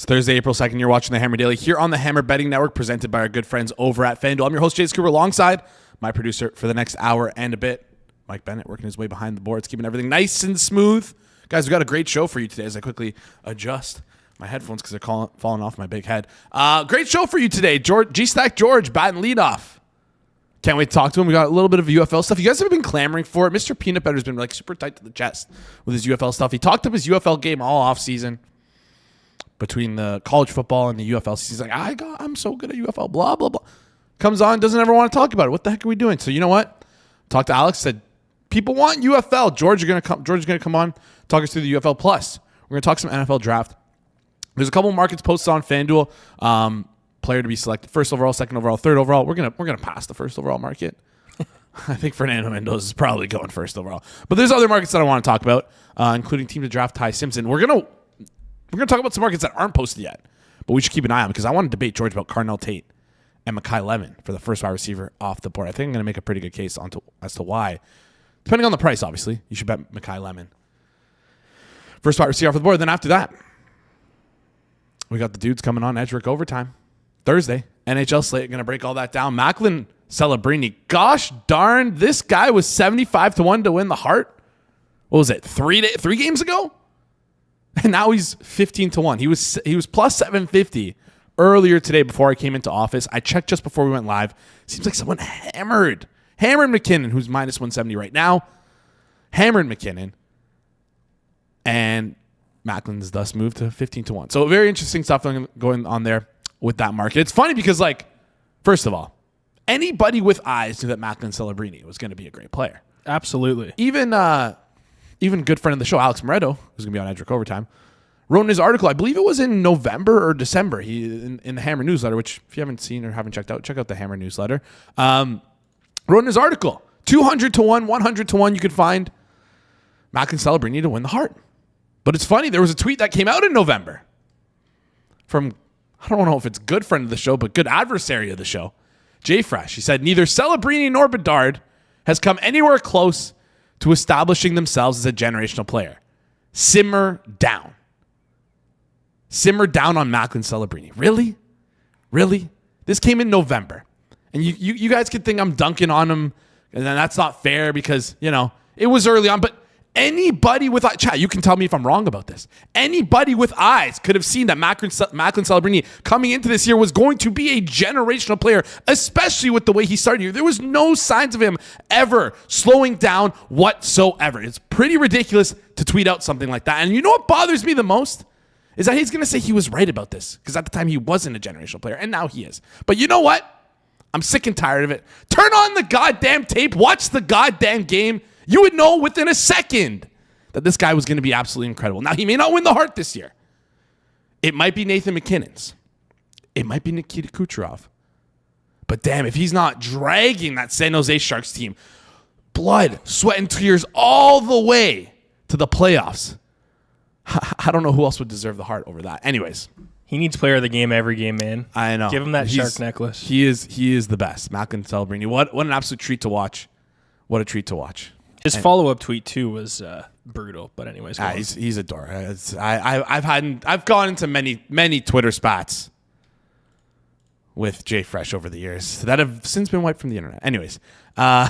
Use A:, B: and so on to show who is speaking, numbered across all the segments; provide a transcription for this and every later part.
A: Thursday, April 2nd. You're watching the Hammer Daily here on the Hammer Betting Network, presented by our good friends over at FanDuel. I'm your host, Jay Cooper, alongside my producer for the next hour and a bit, Mike Bennett, working his way behind the boards, keeping everything nice and smooth. Guys, we've got a great show for you today as I quickly adjust my headphones because they're falling off my big head. Great show for you today. GStack George, batting leadoff. Can't wait to talk to him. We got a little bit of UFL stuff. You guys have been clamoring for it. Mr. Peanut Butter's been like super tight to the chest with his UFL stuff. He talked up his UFL game all off season. Between the college football and the UFL, he's like, I'm so good at UFL, blah, blah, blah. Comes on, doesn't ever want to talk about it. What the heck are we doing? So you know what? Talked to Alex, said, people want UFL. George is going to come on, talk us through the UFL. Plus, we're going to talk some NFL draft. There's a couple markets posted on FanDuel. Player to be selected, first overall, second overall, third overall. We're gonna pass the first overall market. I think Fernando Mendoza is probably going first overall. But there's other markets that I want to talk about, including team to draft Ty Simpson. We're gonna talk about some markets that aren't posted yet, but we should keep an eye on because I want to debate George about Carnell Tate and Mekhi Lemon for the first wide receiver off the board. I think I'm going to make a pretty good case as to why. Depending on the price, obviously, you should bet Mekhi Lemon. First wide receiver off the board. Then after that, we got the dudes coming on Edgerick overtime. Thursday, NHL Slate, going to break all that down. Macklin Celebrini. Gosh darn, this guy was 75-1 to win the Hart. What was it, 3 games ago? And now he's 15-1. He was plus 750 earlier today before I came into office. I checked just before we went live. Seems like someone hammered McKinnon, who's minus 170 right now. Hammered McKinnon. And Macklin's thus moved to 15-1. So very interesting stuff going on there with that market. It's funny because, like, first of all, anybody with eyes knew that Macklin Celebrini was going to be a great player.
B: Absolutely.
A: Even good friend of the show, Alex Moretto, who's going to be on Edgerick Overtime, wrote in his article, I believe it was in November or December, in the Hammer newsletter, which if you haven't seen or haven't checked out, check out the Hammer newsletter. Wrote in his article, 200-1, 100-1, you could find Macklin Celebrini to win the Hart. But it's funny, there was a tweet that came out in November from, I don't know if it's good friend of the show, but good adversary of the show, Jay Fresh. He said, neither Celebrini nor Bedard has come anywhere close to establishing themselves as a generational player. Simmer down. Simmer down on Macklin Celebrini. Really? Really? This came in November. And you guys could think I'm dunking on him, and then that's not fair because, it was early on. But anybody with chat, you can tell me if I'm wrong about this. Anybody with eyes could have seen that Macklin Celebrini coming into this year was going to be a generational player, especially with the way he started here. There was no signs of him ever slowing down whatsoever. It's pretty ridiculous to tweet out something like that. And you know what bothers me the most? Is that he's going to say he was right about this because at the time he wasn't a generational player, and now he is. But you know what? I'm sick and tired of it. Turn on the goddamn tape. Watch the goddamn game. You would know within a second that this guy was going to be absolutely incredible. Now, he may not win the Hart this year. It might be Nathan McKinnon's. It might be Nikita Kucherov. But damn, if he's not dragging that San Jose Sharks team, blood, sweat, and tears all the way to the playoffs, I don't know who else would deserve the Hart over that. Anyways.
B: He needs player of the game every game, man.
A: I know.
B: Give him that shark necklace.
A: He is the best. Macklin Celebrini. What an absolute treat to watch. What a treat to watch.
B: His follow-up tweet, too, was brutal. But anyways.
A: He's a dork. I've gone into many Twitter spats with Jay Fresh over the years that have since been wiped from the internet. Anyways. All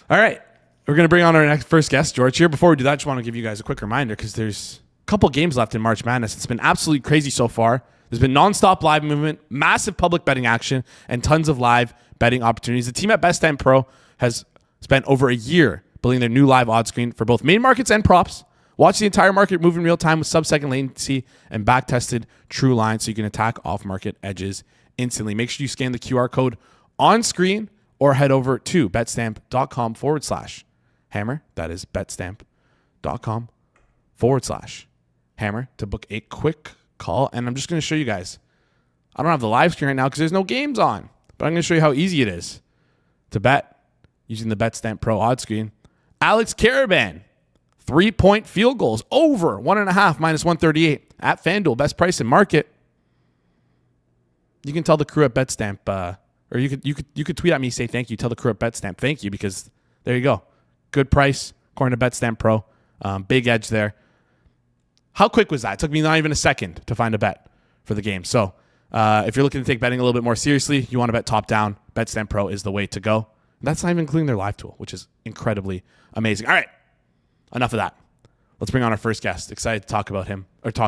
A: right. We're going to bring on our first guest, George, here. Before we do that, I just want to give you guys a quick reminder because there's a couple games left in March Madness. It's been absolutely crazy so far. There's been nonstop live movement, massive public betting action, and tons of live betting opportunities. The team at Best Time Pro has spent over a year building their new live odds screen for both main markets and props. Watch the entire market move in real time with sub-second latency and back-tested true lines so you can attack off-market edges instantly. Make sure you scan the QR code on screen or head over to betstamp.com/hammer. That is betstamp.com/hammer to book a quick call. And I'm just going to show you guys. I don't have the live screen right now because there's no games on, but I'm going to show you how easy it is to bet using the BetStamp Pro odds screen. Alex Caravan, 3-point field goals over 1.5 minus 138 at FanDuel, best price in market. You can tell the crew at BetStamp, or you could tweet at me, say thank you. Tell the crew at BetStamp thank you because there you go, good price according to BetStamp Pro, big edge there. How quick was that? It took me not even a second to find a bet for the game. So if you're looking to take betting a little bit more seriously, you want to bet top down, BetStamp Pro is the way to go. That's not even including their live tool, which is incredibly amazing. All right, enough of that. Let's bring on our first guest. Excited to talk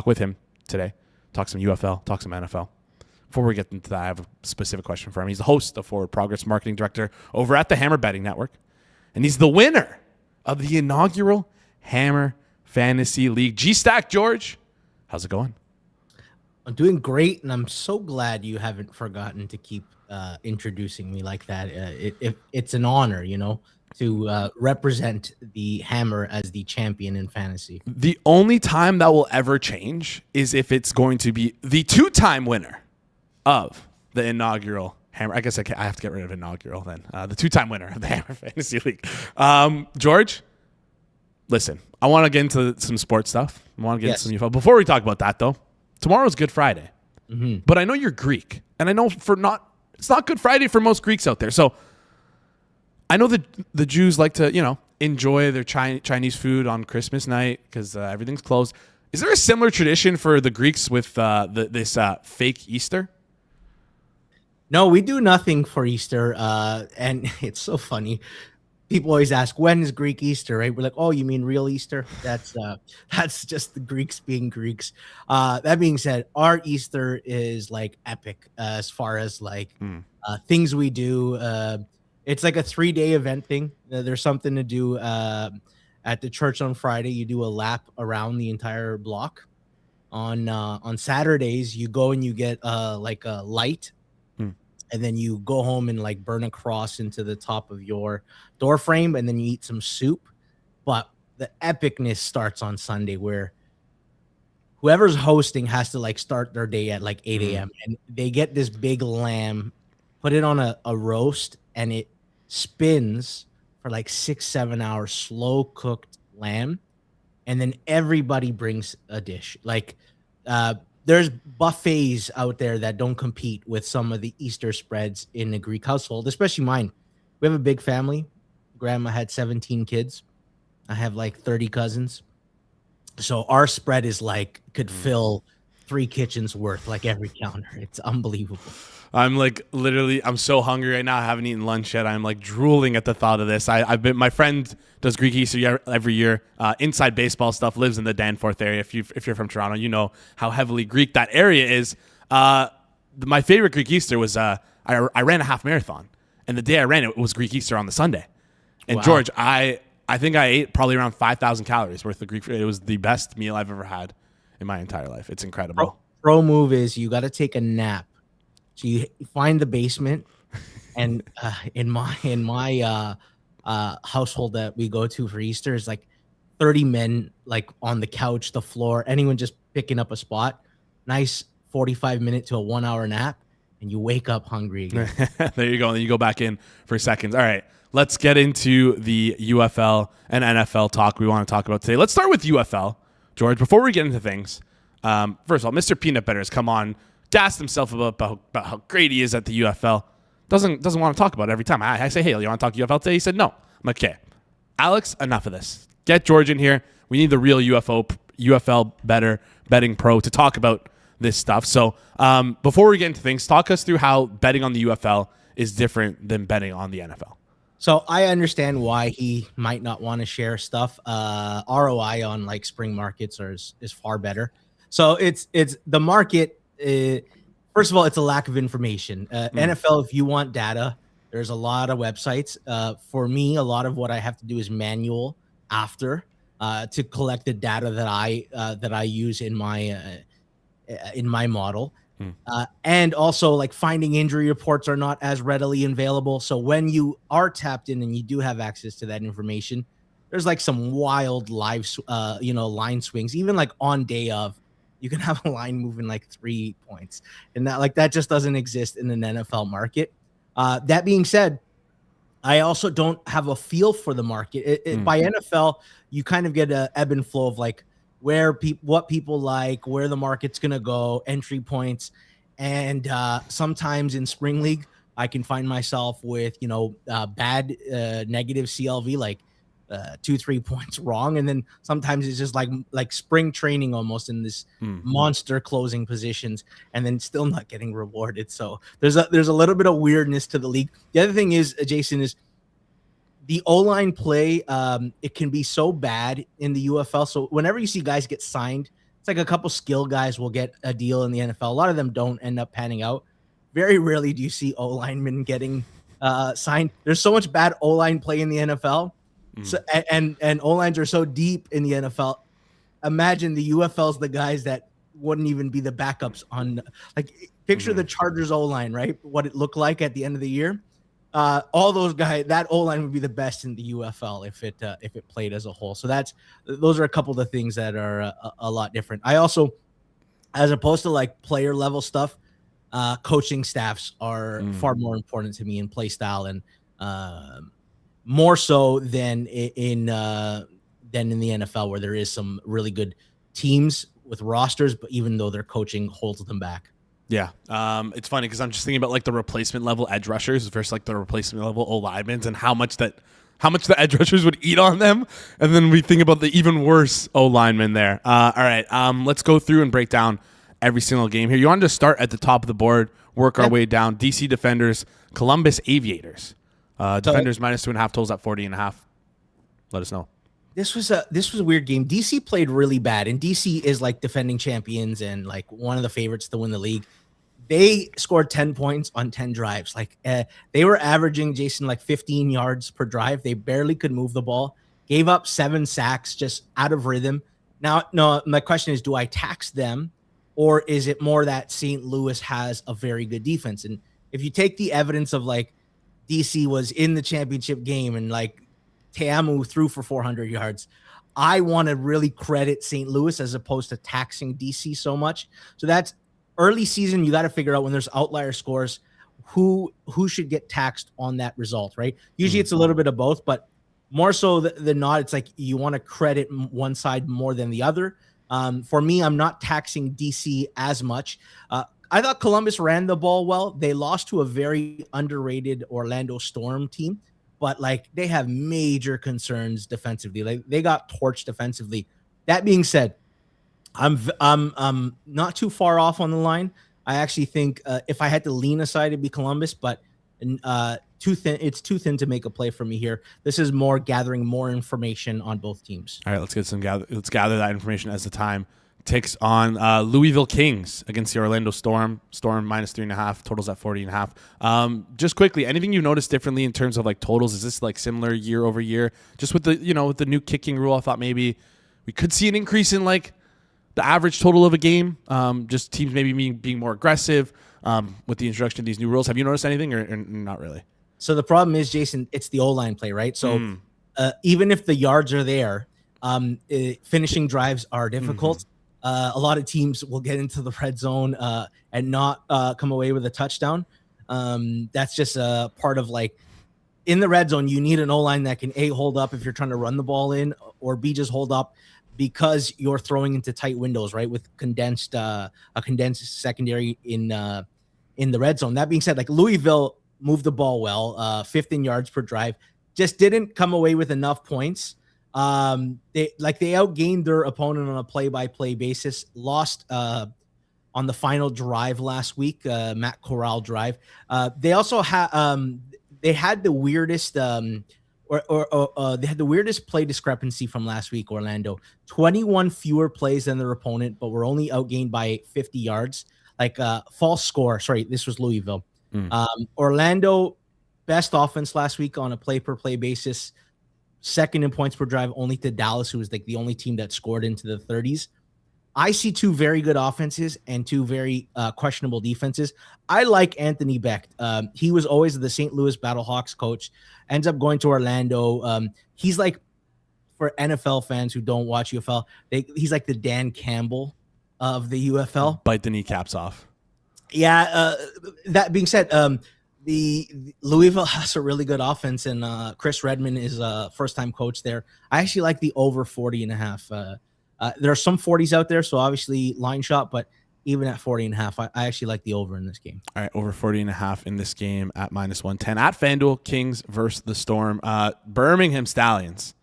A: with him today. Talk some UFL, talk some NFL. Before we get into that, I have a specific question for him. He's the host of Forward Progress Marketing Director over at the Hammer Betting Network. And he's the winner of the inaugural Hammer Fantasy League. GStack, George. How's it going?
C: I'm doing great, and I'm so glad you haven't forgotten to keep introducing me like that. It's an honor, to represent the Hammer as the champion in fantasy.
A: The only time that will ever change is if it's going to be the two-time winner of the inaugural Hammer. I guess I have to get rid of inaugural then. The two-time winner of the Hammer Fantasy League. George, listen, I want to get into some sports stuff. I want to get into some UFO. Before we talk about that, though, tomorrow's Good Friday. Mm-hmm. But I know you're Greek, and I know it's not Good Friday for most Greeks out there. So I know that the Jews like to, enjoy their Chinese food on Christmas night because everything's closed. Is there a similar tradition for the Greeks with this fake Easter?
C: No, we do nothing for Easter, and it's so funny. People always ask, when is Greek Easter, right? We're like, oh, you mean real Easter? That's just the Greeks being Greeks. That being said, our Easter is like epic as far as like things we do. It's like a 3-day event thing. There's something to do at the church on Friday. You do a lap around the entire block. On Saturdays, you go and you get like a light. And then you go home and like burn a cross into the top of your door frame, and then you eat some soup. But the epicness starts on Sunday, where whoever's hosting has to like start their day at like 8 a.m. And they get this big lamb, put it on a roast, and it spins for like 6-7 hours, slow cooked lamb. And then everybody brings a dish. Like there's buffets out there that don't compete with some of the Easter spreads in the Greek household, especially mine. We have a big family. Grandma had 17 kids. I have like 30 cousins. So our spread is like, could fill 3 kitchens worth, like every counter. It's unbelievable.
A: I'm like literally, I'm so hungry right now. I haven't eaten lunch yet. I'm like drooling at the thought of this. My friend does Greek Easter every year. Inside Baseball stuff, lives in the Danforth area. If you're from Toronto, you know how heavily Greek that area is. My favorite Greek Easter was I ran a half marathon, and the day I ran it was Greek Easter on the Sunday. And wow. George, I think I ate probably around 5,000 calories worth of Greek food. It was the best meal I've ever had in my entire life. It's incredible.
C: Pro move is you got to take a nap. So you find the basement, and in my household that we go to for Easter is like 30 men like on the couch, the floor, anyone just picking up a spot. Nice 45-minute to a 1-hour nap, and you wake up hungry again.
A: There you go. And then you go back in for seconds. All right, let's get into the UFL and NFL talk we want to talk about today. Let's start with UFL, George. Before we get into things, first of all, Mr. Peanut Butter has come on, gassed himself about how great he is at the UFL. Doesn't want to talk about it every time. I say, hey, you want to talk UFL today? He said, no. I'm like, okay, Alex, enough of this. Get George in here. We need the real UFL betting pro to talk about this stuff. So before we get into things, talk us through how betting on the UFL is different than betting on the NFL.
C: So I understand why he might not want to share stuff. ROI on like spring markets is far better. So it's the market. First of all, it's a lack of information. NFL, if you want data, there's a lot of websites. For me, a lot of what I have to do is manual after to collect the data that I use in my model. And also, like, finding injury reports are not as readily available. So when you are tapped in and you do have access to that information, there's like some wild line swings, even like on day of. You can have a line moving like 3 points, and that just doesn't exist in an NFL market. That being said, I also don't have a feel for the market. By NFL, you kind of get an ebb and flow of like what people like, where the market's gonna go, entry points, and sometimes in spring league, I can find myself with bad negative CLV, like 2-3 points wrong, and then sometimes it's just like spring training almost in this monster closing positions, and then still not getting rewarded. So there's a little bit of weirdness to the league. The other thing is, Jason, is the O-line play. It can be so bad in the UFL. So whenever you see guys get signed, it's like a couple skill guys will get a deal in the NFL. A lot of them don't end up panning out. Very rarely do you see O-linemen getting signed. There's so much bad O-line play in the NFL. So, and O-lines are so deep in the NFL. Imagine the UFL's the guys that wouldn't even be the backups on, like, picture the Chargers O-line, right? What it looked like at the end of the year. All those guys, that O-line would be the best in the UFL if it played as a whole. So those are a couple of the things that are a lot different. I also, as opposed to like player level stuff, coaching staffs are far more important to me in play style, and more so than in the NFL, where there is some really good teams with rosters, but even though their coaching holds them back.
A: Yeah. It's funny because I'm just thinking about like the replacement level edge rushers versus like the replacement level O-linemen, and how much the edge rushers would eat on them. And then we think about the even worse O-linemen there. All right. Let's go through and break down every single game here. You wanted to start at the top of the board, work our way down. DC Defenders, Columbus Aviators. Defenders minus 2.5, totals at 40.5. Let us know.
C: This was a weird game. DC played really bad, and DC is like defending champions and like one of the favorites to win the league. They scored 10 points on 10 drives. Like they were averaging, Jason, like 15 yards per drive. They barely could move the ball. Gave up 7 sacks just out of rhythm. Now, no, my question is, do I tax them, or is it more that St. Louis has a very good defense? And if you take the evidence of like DC was in the championship game and like Teamu threw for 400 yards, I want to really credit St. Louis as opposed to taxing DC so much. So that's early season. You got to figure out when there's outlier scores, who should get taxed on that result, right? Usually it's a little bit of both, but more so than not, it's like you want to credit one side more than the other. For me, I'm not taxing DC as much. I thought Columbus ran the ball well. They lost to a very underrated Orlando Storm team, but like they have major concerns defensively. Like they got torched defensively. That being said, I'm not too far off on the line. I actually think if I had to lean aside, it'd be Columbus, but too thin. It's too thin to make a play for me here. This is more gathering more information on both teams.
A: All right, let's gather that information as the time ticks on. Louisville Kings against the Orlando Storm. Storm minus 3.5, totals at 40.5. Just quickly, anything you noticed differently in terms of like totals? Is this like similar year over year? Just with the with the new kicking rule, I thought maybe we could see an increase in like the average total of a game. Just teams maybe being more aggressive with the introduction of these new rules. Have you noticed anything or not really?
C: So the problem is, Jason, it's the O-line play, right? So even if the yards are there, finishing drives are difficult. A lot of teams will get into the red zone and not come away with a touchdown. That's just a part of like in the red zone, you need an O-line that can A, hold up if you're trying to run the ball in, or B, just hold up because you're throwing into tight windows, right? With a condensed secondary in the red zone. That being said, like Louisville moved the ball well, 15 yards per drive, just didn't come away with enough points. They outgained their opponent on a play-by-play basis, lost on the final drive last week, Matt Corral drive. They also had the weirdest they had the weirdest play discrepancy from last week, Orlando. 21 fewer plays than their opponent, but were only outgained by 50 yards. Like false score. Sorry, this was Louisville. Orlando, best offense last week on a play-per-play basis. Second in points per drive, only to Dallas, who was like the only team that scored into the 30s. I see two very good offenses and two very questionable defenses. I like Anthony Becht. He was always the St. Louis Battlehawks coach, ends up going to Orlando. He's like, for NFL fans who don't watch UFL, he's like the Dan Campbell of the UFL.
A: Bite the kneecaps off.
C: Yeah. That being said, the Louisville has a really good offense, and Chris Redmond is a first-time coach there. I actually like the over 40.5. There are some 40s out there, so obviously line shot, but even at 40.5, I actually like the over in this game.
A: All right, over 40.5 in this game at minus 110 at FanDuel. Kings versus the Storm. Birmingham Stallions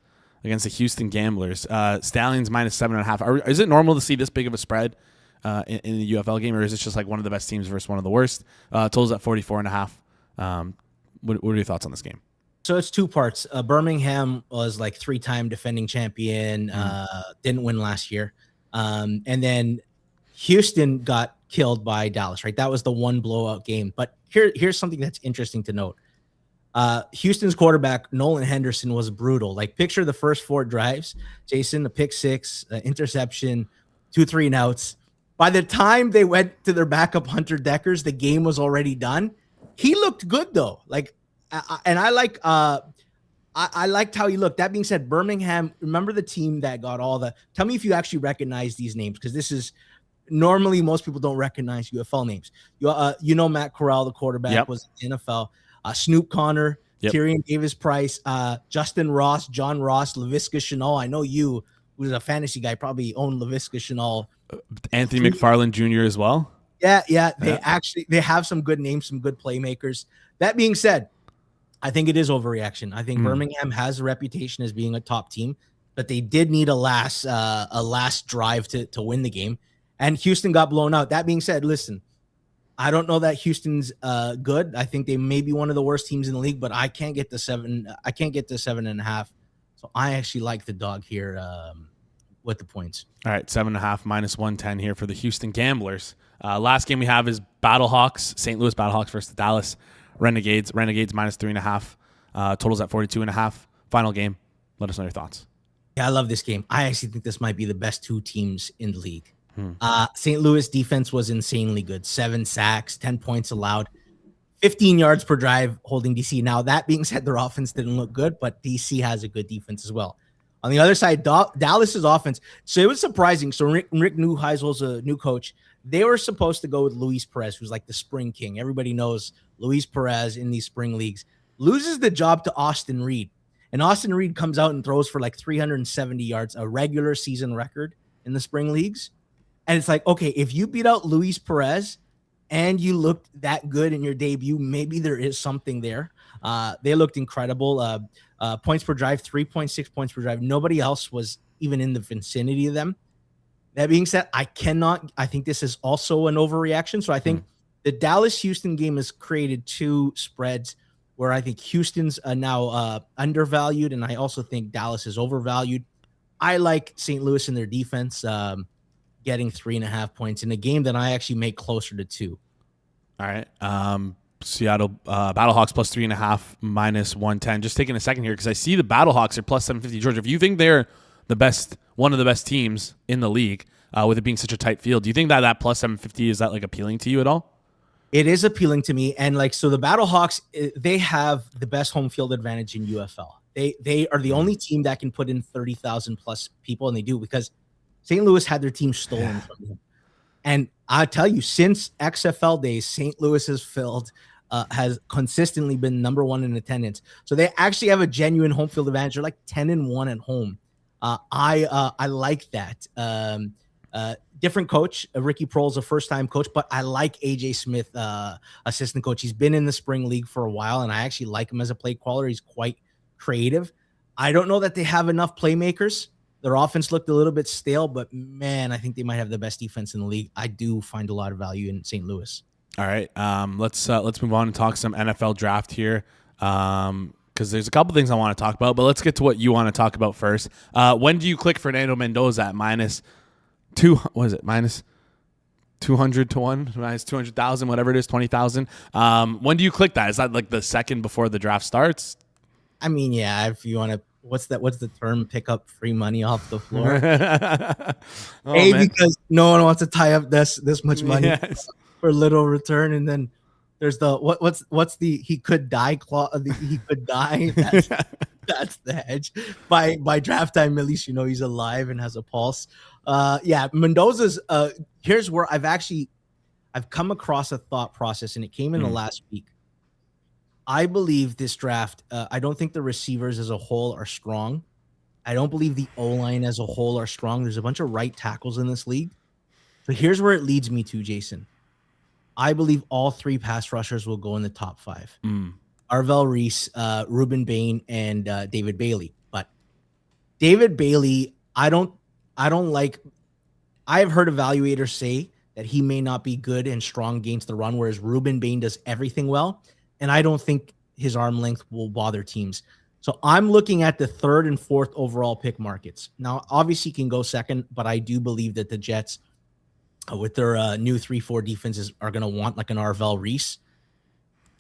A: against the Houston Gamblers. Stallions minus 7.5. Is it normal to see this big of a spread in the UFL game, or is it just like one of the best teams versus one of the worst? Totals at 44.5. What are your thoughts on this game?
C: So it's two parts. Birmingham was like 3-time defending champion, didn't win last year. And then Houston got killed by Dallas, right? That was the one blowout game. But here's something that's interesting to note. Houston's quarterback, Nolan Henderson, was brutal. Like, picture the first 4 drives, Jason, a pick 6, interception, 2 3-and-outs. By the time they went to their backup, Hunter Deckers, the game was already done. He looked good, though. I liked how he looked. That being said, Birmingham, remember the team that got all the – tell me if you actually recognize these names, because this is – normally most people don't recognize UFL names. Matt Corral, the quarterback, was in the NFL. Snoop Connor, Tyrion Davis-Price, Justin Ross, John Ross, Laviska Shenault. I know you, who's a fantasy guy, probably owned Laviska Shenault.
A: Anthony McFarland Jr. as well.
C: Yeah. They have some good names, some good playmakers. That being said, I think it is overreaction. I think Birmingham has a reputation as being a top team, but they did need a last drive to win the game, and Houston got blown out. That being said, listen, I don't know that Houston's good. I think they may be one of the worst teams in the league, but I can't get to 7. I can't get to 7.5. So I actually like the dog here with the points.
A: All right, 7.5 minus 110 here for the Houston Gamblers. Last game we have is Battlehawks, St. Louis Battlehawks versus the Dallas Renegades. Renegades minus 3.5. Totals at 42.5. Final game. Let us know your thoughts.
C: Yeah, I love this game. I actually think this might be the best 2 teams in the league. St. Louis defense was insanely good. 7 sacks, 10 points allowed, 15 yards per drive holding DC. Now, that being said, their offense didn't look good, but DC has a good defense as well. On the other side, Dallas's offense. So it was surprising. So Rick Neuheisel's a new coach. They were supposed to go with Luis Perez, who's like the spring king. Everybody knows Luis Perez in these spring leagues. Loses the job to Austin Reed. And Austin Reed comes out and throws for like 370 yards, a regular season record in the spring leagues. And it's like, okay, if you beat out Luis Perez and you looked that good in your debut, maybe there is something there. They looked incredible. Points per drive, 3.6 points per drive. Nobody else was even in the vicinity of them. That being said, I think this is also an overreaction. So I think the Dallas-Houston game has created 2 spreads where I think Houston's now undervalued, and I also think Dallas is overvalued. I like St. Louis in their defense. Getting 3.5 points in a game that I actually make closer to 2.
A: All right. Seattle Battlehawks plus 3.5 minus 110. Just taking a second here because I see the Battlehawks are plus 750. George, if you think they're one of the best teams in the league, with it being such a tight field, do you think that plus 750 is that like appealing to you at all?
C: It is appealing to me, and so the Battlehawks, they have the best home field advantage in UFL. They are the only team that can put in 30,000 plus people, and they do because St. Louis had their team stolen from them. And I tell you, since XFL days, St. Louis has consistently been number 1 in attendance. So they actually have a genuine home field advantage. They're like 10-1 at home. I like that. Different coach. Ricky Prohl's a first-time coach, but I like AJ Smith, assistant coach. He's been in the spring league for a while, and I actually like him as a play caller. He's quite creative. I don't know that they have enough playmakers. Their offense looked a little bit stale, but man, I think they might have the best defense in the league. I do find a lot of value in St. Louis.
A: All right, let's move on and talk some NFL draft here, because there's a couple things I want to talk about, but let's get to what you want to talk about first. When do you click Fernando Mendoza at minus 200 to 1, minus 200,000, whatever it is, 20,000? When do you click that? Is that like the second before the draft starts?
C: I mean, yeah, if you want to. What's the term? Pick up free money off the floor. Because no one wants to tie up this much money for little return, and then there's the what's the he could die clause. He could die. That's the hedge. By draft time, at least you know he's alive and has a pulse. Mendoza's. Here's where I've come across a thought process, and it came in the last week. I believe this draft, I don't think the receivers as a whole are strong. I don't believe the O-line as a whole are strong. There's a bunch of right tackles in this league. So here's where it leads me to, Jason. I believe all 3 pass rushers will go in the top 5. Arvell Reese, Ruben Bain, and David Bailey. But David Bailey, I've heard evaluators say that he may not be good and strong against the run, whereas Ruben Bain does everything well. And I don't think his arm length will bother teams. So I'm looking at the 3rd and 4th overall pick markets. Now, obviously, he can go second, but I do believe that the Jets, with their new 3-4 defenses, are going to want like an Arvell Reese.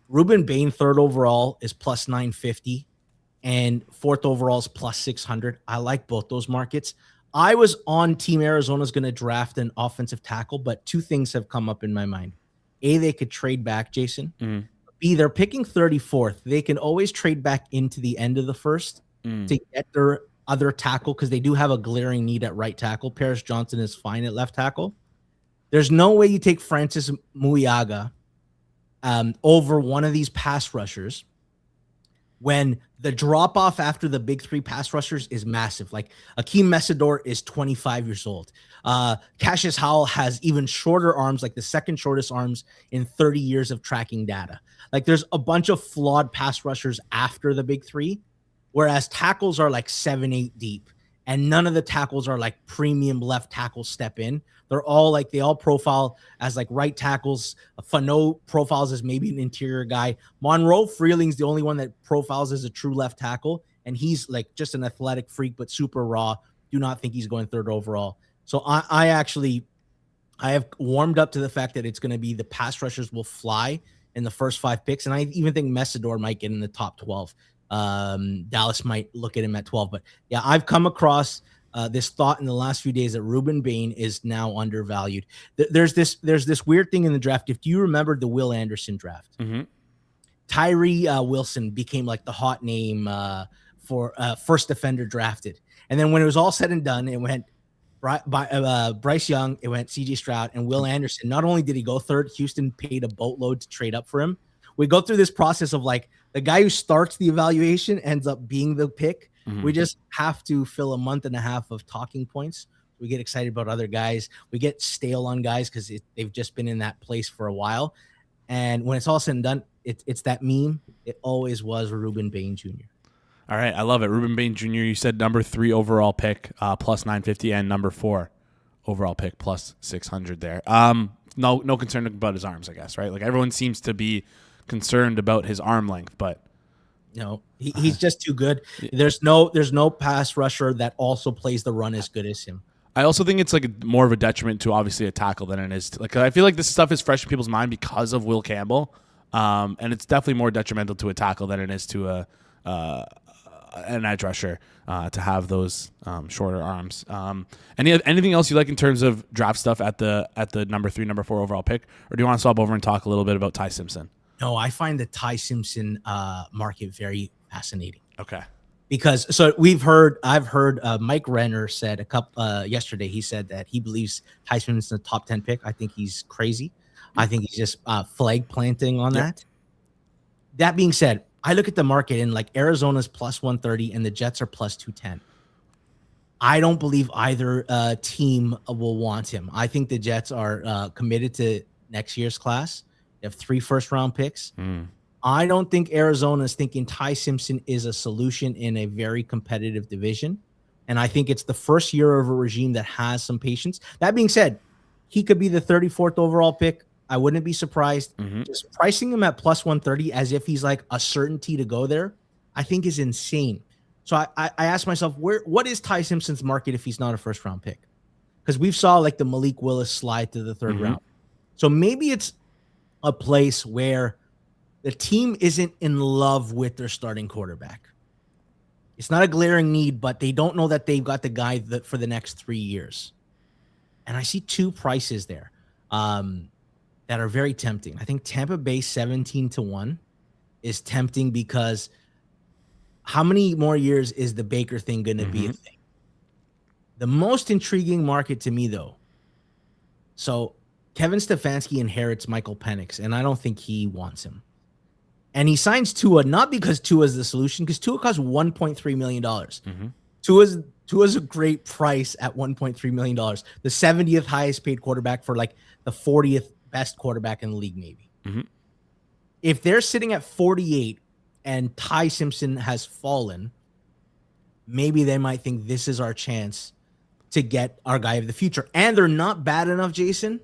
C: Ruben Bain, 3rd overall, is plus 950, and 4th overall is plus 600. I like both those markets. I was on Team Arizona's going to draft an offensive tackle, but 2 things have come up in my mind. A, they could trade back, Jason.
A: Mm.
C: B, they're picking 34th. They can always trade back into the end of the first to get their other tackle because they do have a glaring need at right tackle. Paris Johnson is fine at left tackle. There's no way you take Francis Muiaga over one of these pass rushers when the drop-off after the big 3 pass rushers is massive. Like Akeem Messidor is 25 years old. Cassius Howell has even shorter arms, like the second shortest arms in 30 years of tracking data. Like there's a bunch of flawed pass rushers after the big 3, whereas tackles are like 7-8 deep. And none of the tackles are like premium left tackle step in. They're all like, they all profile as like right tackles. Fano profiles as maybe an interior guy. Monroe Freeling's the only one that profiles as a true left tackle. And he's like just an athletic freak, but super raw. Do not think he's going 3rd overall. So I have warmed up to the fact that it's going to be the pass rushers will fly in the first 5 picks. And I even think Messidor might get in the top 12. Dallas might look at him at 12, but yeah, I've come across this thought in the last few days that Ruben Bain is now undervalued. There's this weird thing in the draft. If you remember the Will Anderson draft, Tyree Wilson became like the hot name for first defender drafted. And then when it was all said and done, it went Bryce Young, it went CJ Stroud, and Will Anderson. Not only did he go 3rd, Houston paid a boatload to trade up for him. We go through this process of like the guy who starts the evaluation ends up being the pick. We just have to fill a month and a half of talking points. We get excited about other guys. We get stale on guys because they've just been in that place for a while. And when it's all said and done, it's that meme. It always was Ruben Bain Jr.
A: All right, I love it. Ruben Bain Jr., you said number 3 overall pick, plus 950, and number 4 overall pick, plus 600 there. No concern about his arms, I guess, right? Like everyone seems to be concerned about his arm length, but
C: no, he's just too good. There's no pass rusher that also plays the run as good as him.
A: I also think it's like more of a detriment to obviously a tackle than it is to, like, I feel like this stuff is fresh in people's mind because of Will Campbell, and it's definitely more detrimental to a tackle than it is to an edge rusher to have those shorter arms. Anything else you like in terms of draft stuff at the number 3, number 4 overall pick, or do you want to swap over and talk a little bit about Ty Simpson?
C: No, I find the Ty Simpson market very fascinating.
A: Okay.
C: Because I've heard Mike Renner said yesterday, he said that he believes Ty Simpson's a top 10 pick. I think he's crazy. I think he's just flag planting on that. That being said, I look at the market and like Arizona's plus 130 and the Jets are plus 210. I don't believe either team will want him. I think the Jets are committed to next year's class. They have 3 first-round picks. I don't think Arizona is thinking Ty Simpson is a solution in a very competitive division. And I think it's the first year of a regime that has some patience. That being said, he could be the 34th overall pick. I wouldn't be surprised. Just pricing him at plus 130 as if he's like a certainty to go there, I think is insane. So I asked myself, what is Ty Simpson's market if he's not a first-round pick? Because we've saw like the Malik Willis slide to the 3rd round. So maybe it's a place where the team isn't in love with their starting quarterback. It's not a glaring need, but they don't know that they've got the guy for the next 3 years. And I see 2 prices there that are very tempting. I think Tampa Bay 17-1 is tempting because how many more years is the Baker thing going to be a thing? The most intriguing market to me, though, so Kevin Stefanski inherits Michael Penix, and I don't think he wants him. And he signs Tua, not because Tua is the solution, because Tua costs $1.3 million. Tua's a great price at $1.3 million. The 70th highest paid quarterback for like the 40th best quarterback in the league, maybe. If they're sitting at 48 and Ty Simpson has fallen, maybe they might think this is our chance to get our guy of the future. And they're not bad enough, Jason,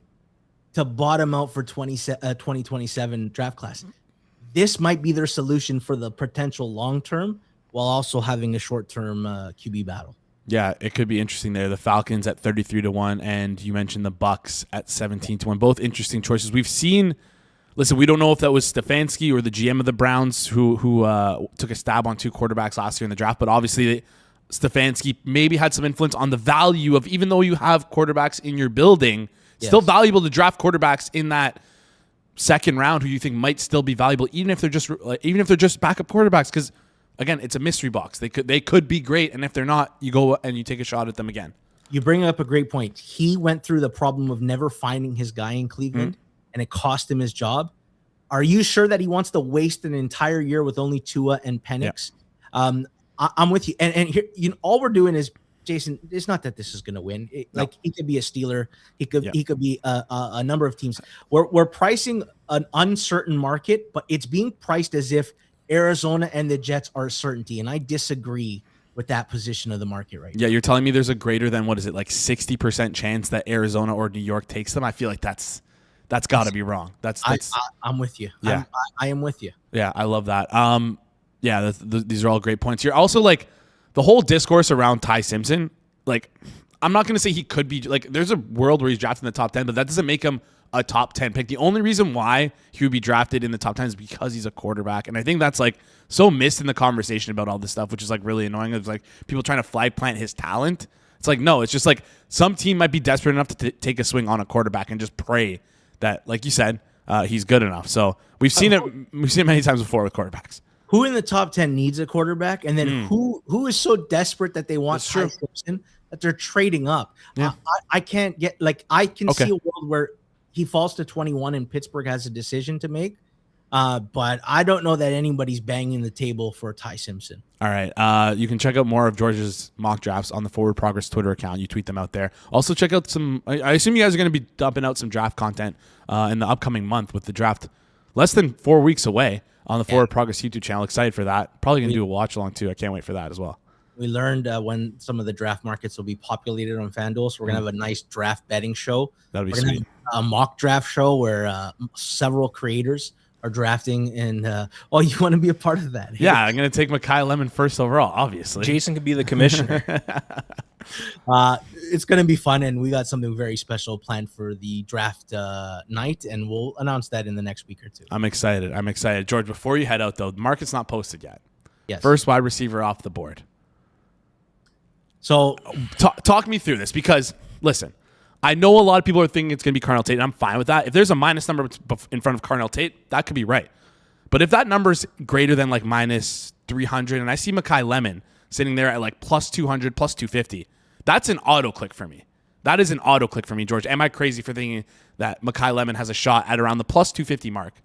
C: to bottom out for 2027 draft class. This might be their solution for the potential long term while also having a short term QB battle.
A: Yeah, it could be interesting there. The Falcons at 33-1, and you mentioned the Bucks at 17-1. Both interesting choices. We've seen. Listen, we don't know if that was Stefanski or the GM of the Browns who took a stab on 2 quarterbacks last year in the draft, but obviously Stefanski maybe had some influence on the value of, even though you have quarterbacks in your building, it's still valuable to draft quarterbacks in that second round who you think might still be valuable, even if they're just backup quarterbacks. Because again, it's a mystery box. They could be great, and if they're not, you go and you take a shot at them again.
C: You bring up a great point. He went through the problem of never finding his guy in Cleveland. And it cost him his job. Are you sure that he wants to waste an entire year with only Tua and Penix? Yeah. I'm with you. And here, all we're doing is, Jason, it's not that this is going to win. Like, he could be a Steeler. He could be a number of teams. We're pricing an uncertain market, but it's being priced as if Arizona and the Jets are a certainty. And I disagree with that position of the market right now.
A: Yeah, you're telling me there's a greater than, 60% chance that Arizona or New York takes them? I feel like that's got to be wrong.
C: I'm with you.
A: Yeah,
C: I am with you.
A: Yeah, I love that. These are all great points. You're also like the whole discourse around Ty Simpson. Like, I'm not going to say he could be like. There's a world where he's drafted in the top 10, but that doesn't make him a top 10 pick. The only reason why he would be drafted in the top 10 is because he's a quarterback, and I think that's like so missed in the conversation about all this stuff, which is like really annoying. It's like people trying to flag plant his talent. It's like, no, it's just like some team might be desperate enough to take a swing on a quarterback and just pray that, like you said, he's good enough. So we've seen it many times before with quarterbacks.
C: Who in the top 10 needs a quarterback, and then who is so desperate that they want Ty Simpson that they're trading up?
A: Yeah.
C: I can't get I can see a world where he falls to 21 and Pittsburgh has a decision to make. But I don't know that anybody's banging the table for Ty Simpson.
A: All right. You can check out more of George's mock drafts on the Forward Progress Twitter account. You tweet them out there. Also, check out some. I assume you guys are going to be dumping out some draft content in the upcoming month with the draft less than 4 weeks away on the Forward Progress YouTube channel. Excited for that. Probably going to do a watch along too. I can't wait for that as well.
C: We learned when some of the draft markets will be populated on FanDuel, so we're going to have a nice draft betting show.
A: That'll be sweet.
C: A mock draft show where several creators are drafting, and you want to be a part of that?
A: Yeah, I'm going to take Makai Lemon first overall, obviously.
B: Jason could be the commissioner.
C: It's going to be fun, and we got something very special planned for the draft night, and we'll announce that in the next week or two.
A: I'm excited. George, before you head out, though, the market's not posted yet.
C: Yes.
A: First wide receiver off the board.
C: So
A: talk me through this, because, listen, I know a lot of people are thinking it's going to be Carnell Tate, and I'm fine with that. If there's a minus number in front of Carnell Tate, that could be right. But if that number's greater than like minus 300, and I see Makai Lemon sitting there at like plus 200, plus 250, that's an auto click for me. That is an auto click for me, George. Am I crazy for thinking that Makai Lemon has a shot at around the plus 250 mark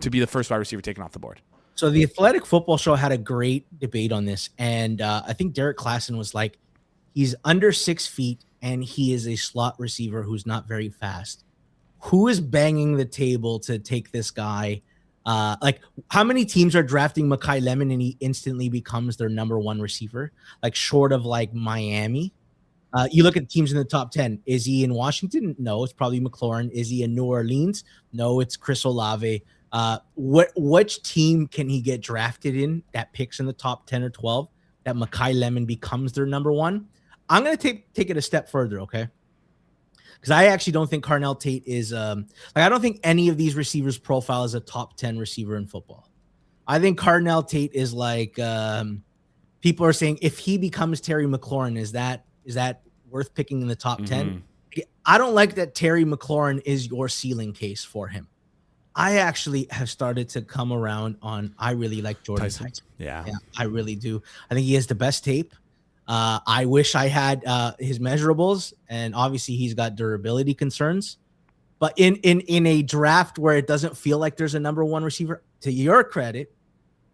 A: to be the first wide receiver taken off the board?
C: So the Athletic Football Show had a great debate on this, and I think Derek Klassen was like, he's under 6 feet, and he is a slot receiver who's not very fast. Who is banging the table to take this guy? How many teams are drafting Makai Lemon and he instantly becomes their number one receiver? Like, short of like Miami. You look at teams in the top 10. Is he in Washington? No, it's probably McLaurin. Is he in New Orleans? No, it's Chris Olave. Which team can he get drafted in that picks in the top 10 or 12 that Makai Lemon becomes their number one? I'm going to take it a step further, okay? Because I actually don't think Carnell Tate is I don't think any of these receivers profile as a top 10 receiver in football. I think Carnell Tate is like people are saying if he becomes Terry McLaurin, is that worth picking in the top 10? I don't like that Terry McLaurin is your ceiling case for him. I actually have started to come around on I really like Jordan Tyson.
A: Yeah,
C: I really do. I think he has the best tape. I wish I had his measurables, and obviously he's got durability concerns. But in a draft where it doesn't feel like there's a number one receiver, to your credit,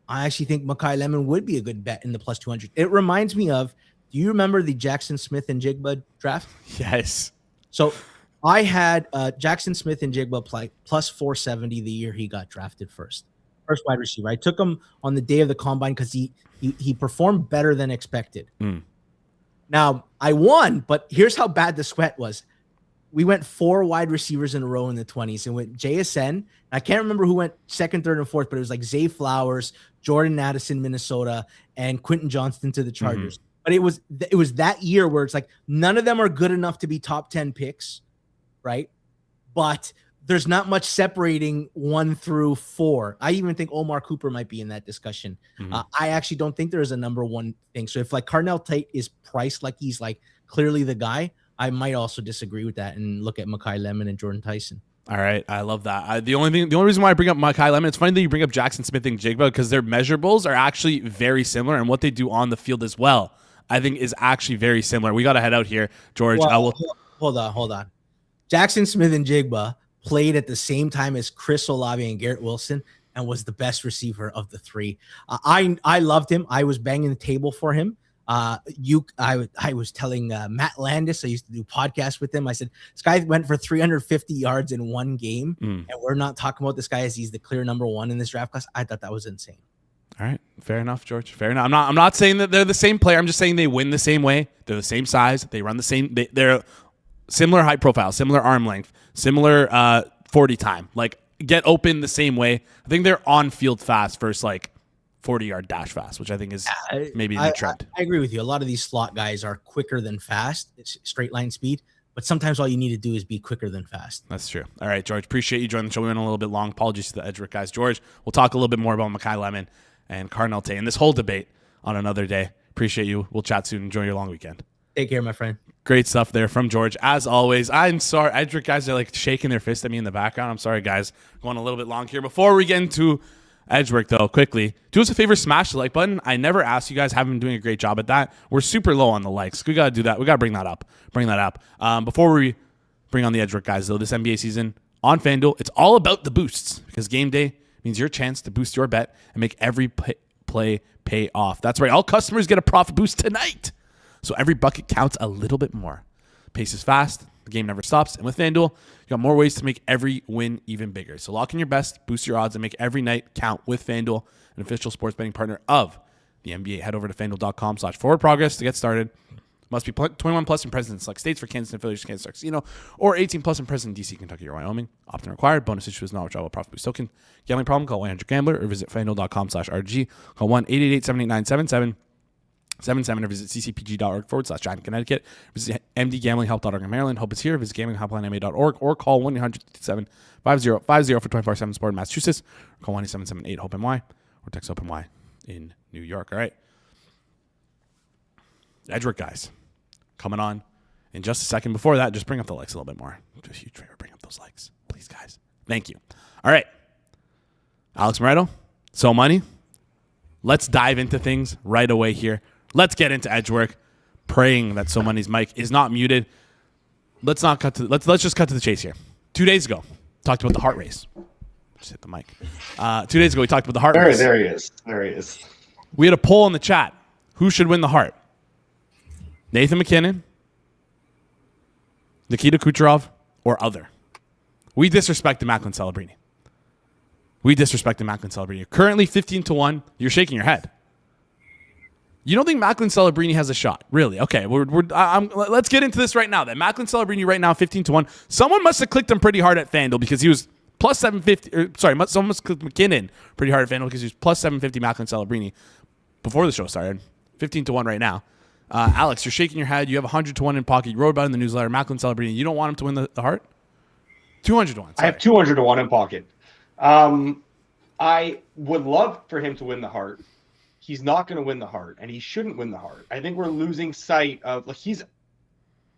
C: I actually think Makai Lemon would be a good bet in the plus 200. It reminds me of, do you remember the Jackson Smith and Jigba draft?
A: Yes.
C: So I had Jackson Smith and Jigba play plus 470 the year he got drafted first, first wide receiver. I took him on the day of the combine because he performed better than expected. Now I won, but here's how bad the sweat was. We went 4 wide receivers in a row in the 20s and went JSN. I can't remember who went second, third, and fourth, but it was like Zay Flowers, Jordan Addison, Minnesota, and Quentin Johnston to the Chargers. But it was that year where it's like none of them are good enough to be top 10 picks, right? But there's not much separating 1 through 4. I even think Omar Cooper might be in that discussion. I actually don't think there is a number 1 thing. So if like Cardinal Tate is priced like he's like clearly the guy, I might also disagree with that and look at Mekhi Lemon and Jordan Tyson.
A: All right, I love that. The only reason why I bring up Mekhi Lemon, it's funny that you bring up Jackson Smith and Jigba because their measurables are actually very similar, and what they do on the field as well, I think, is actually very similar. We got to head out here, George.
C: Well, hold on. Jackson Smith and Jigba played at the same time as Chris Olave and Garrett Wilson and was the best receiver of the 3. I loved him. I was banging the table for him. I was telling Matt Landis, I used to do podcasts with him. I said, this guy went for 350 yards in 1 game, and we're not talking about this guy as he's the clear number 1 in this draft class. I thought that was insane.
A: All right, fair enough, George. Fair enough. I'm not saying that they're the same player. I'm just saying they win the same way. They're the same size. They run the same. They're similar height profile, similar arm length, similar 40 time. Like get open the same way. I think they're on field fast versus like 40-yard dash fast, which I think is maybe the trend.
C: I agree with you. A lot of these slot guys are quicker than fast. It's straight line speed, but sometimes all you need to do is be quicker than fast.
A: That's true. All right, George, appreciate you joining the show. We went a little bit long. Apologies to the Edgework guys. George, we'll talk a little bit more about Mekhi Lemon and Cardinal Tate and this whole debate on another day. Appreciate you. We'll chat soon. Enjoy your long weekend.
C: Take care, my friend.
A: Great stuff there from George. As always, I'm sorry. Edgework guys are like shaking their fist at me in the background. I'm sorry, guys. Going a little bit long here. Before we get into Edgework, though, quickly, do us a favor, smash the like button. I never asked you guys. Haven't been doing a great job at that. We're super low on the likes. We got to do that. We got to bring that up. Before we bring on the Edgework guys, though, this NBA season on FanDuel, it's all about the boosts because game day means your chance to boost your bet and make every play pay off. That's right. All customers get a profit boost tonight. So every bucket counts a little bit more. Pace is fast. The game never stops. And with FanDuel, you got more ways to make every win even bigger. So lock in your best, boost your odds, and make every night count with FanDuel, an official sports betting partner of the NBA. Head over to FanDuel.com/forwardprogress to get started. Must be 21 plus and present in select states for Kansas and affiliates, Kansas Casino, or 18 plus and present in DC, Kentucky, or Wyoming. Opt-in required. Bonus issue is not withdrawable profit boost token. Gambling problem? Call 1-800-GAMBLER or visit FanDuel.com/RG. Call 1-888-789-7777 or visit ccpg.org/Giant Connecticut. Visit mdgamblinghelp.org in Maryland. Hope it's here. Visit gamblinghelplinema.org or call 1-800-750-5050 for 24/7 support in Massachusetts. Or call 1-877-8-HOPE-NY or text HOPE-NY in New York. All right. Edgework guys coming on in just a second. Before that, just bring up the likes a little bit more. Do a huge favor. Bring up those likes. Please, guys. Thank you. All right. Alex Moretto, So Money. Let's dive into things right away here. Let's get into Edgework, praying that So Money's mic is not muted. Let's just cut to the chase here. 2 days ago, talked about the heart race. Just hit the mic. 2 days ago, we talked about the heart race.
D: There he is. There he is.
A: We had a poll in the chat. Who should win the heart? Nathan McKinnon, Nikita Kucherov, or other? We disrespected Macklin Celebrini. Currently 15-1. You're shaking your head. You don't think Macklin Celebrini has a shot? Really? Okay. Let's get into this right now. Then Macklin Celebrini right now 15-1. Someone must have clicked him pretty hard at FanDuel because he was plus 750. Someone must have clicked McKinnon pretty hard at FanDuel because he was plus 750 Macklin Celebrini before the show started. 15-1 right now. Alex, you're shaking your head. You have 100-1 in pocket. You wrote about it in the newsletter. Macklin Celebrini. You don't want him to win the heart? 200-1.
D: I have 200-1 in pocket. I would love for him to win the heart. He's not going to win the heart, and he shouldn't win the heart. I think we're losing sight of he's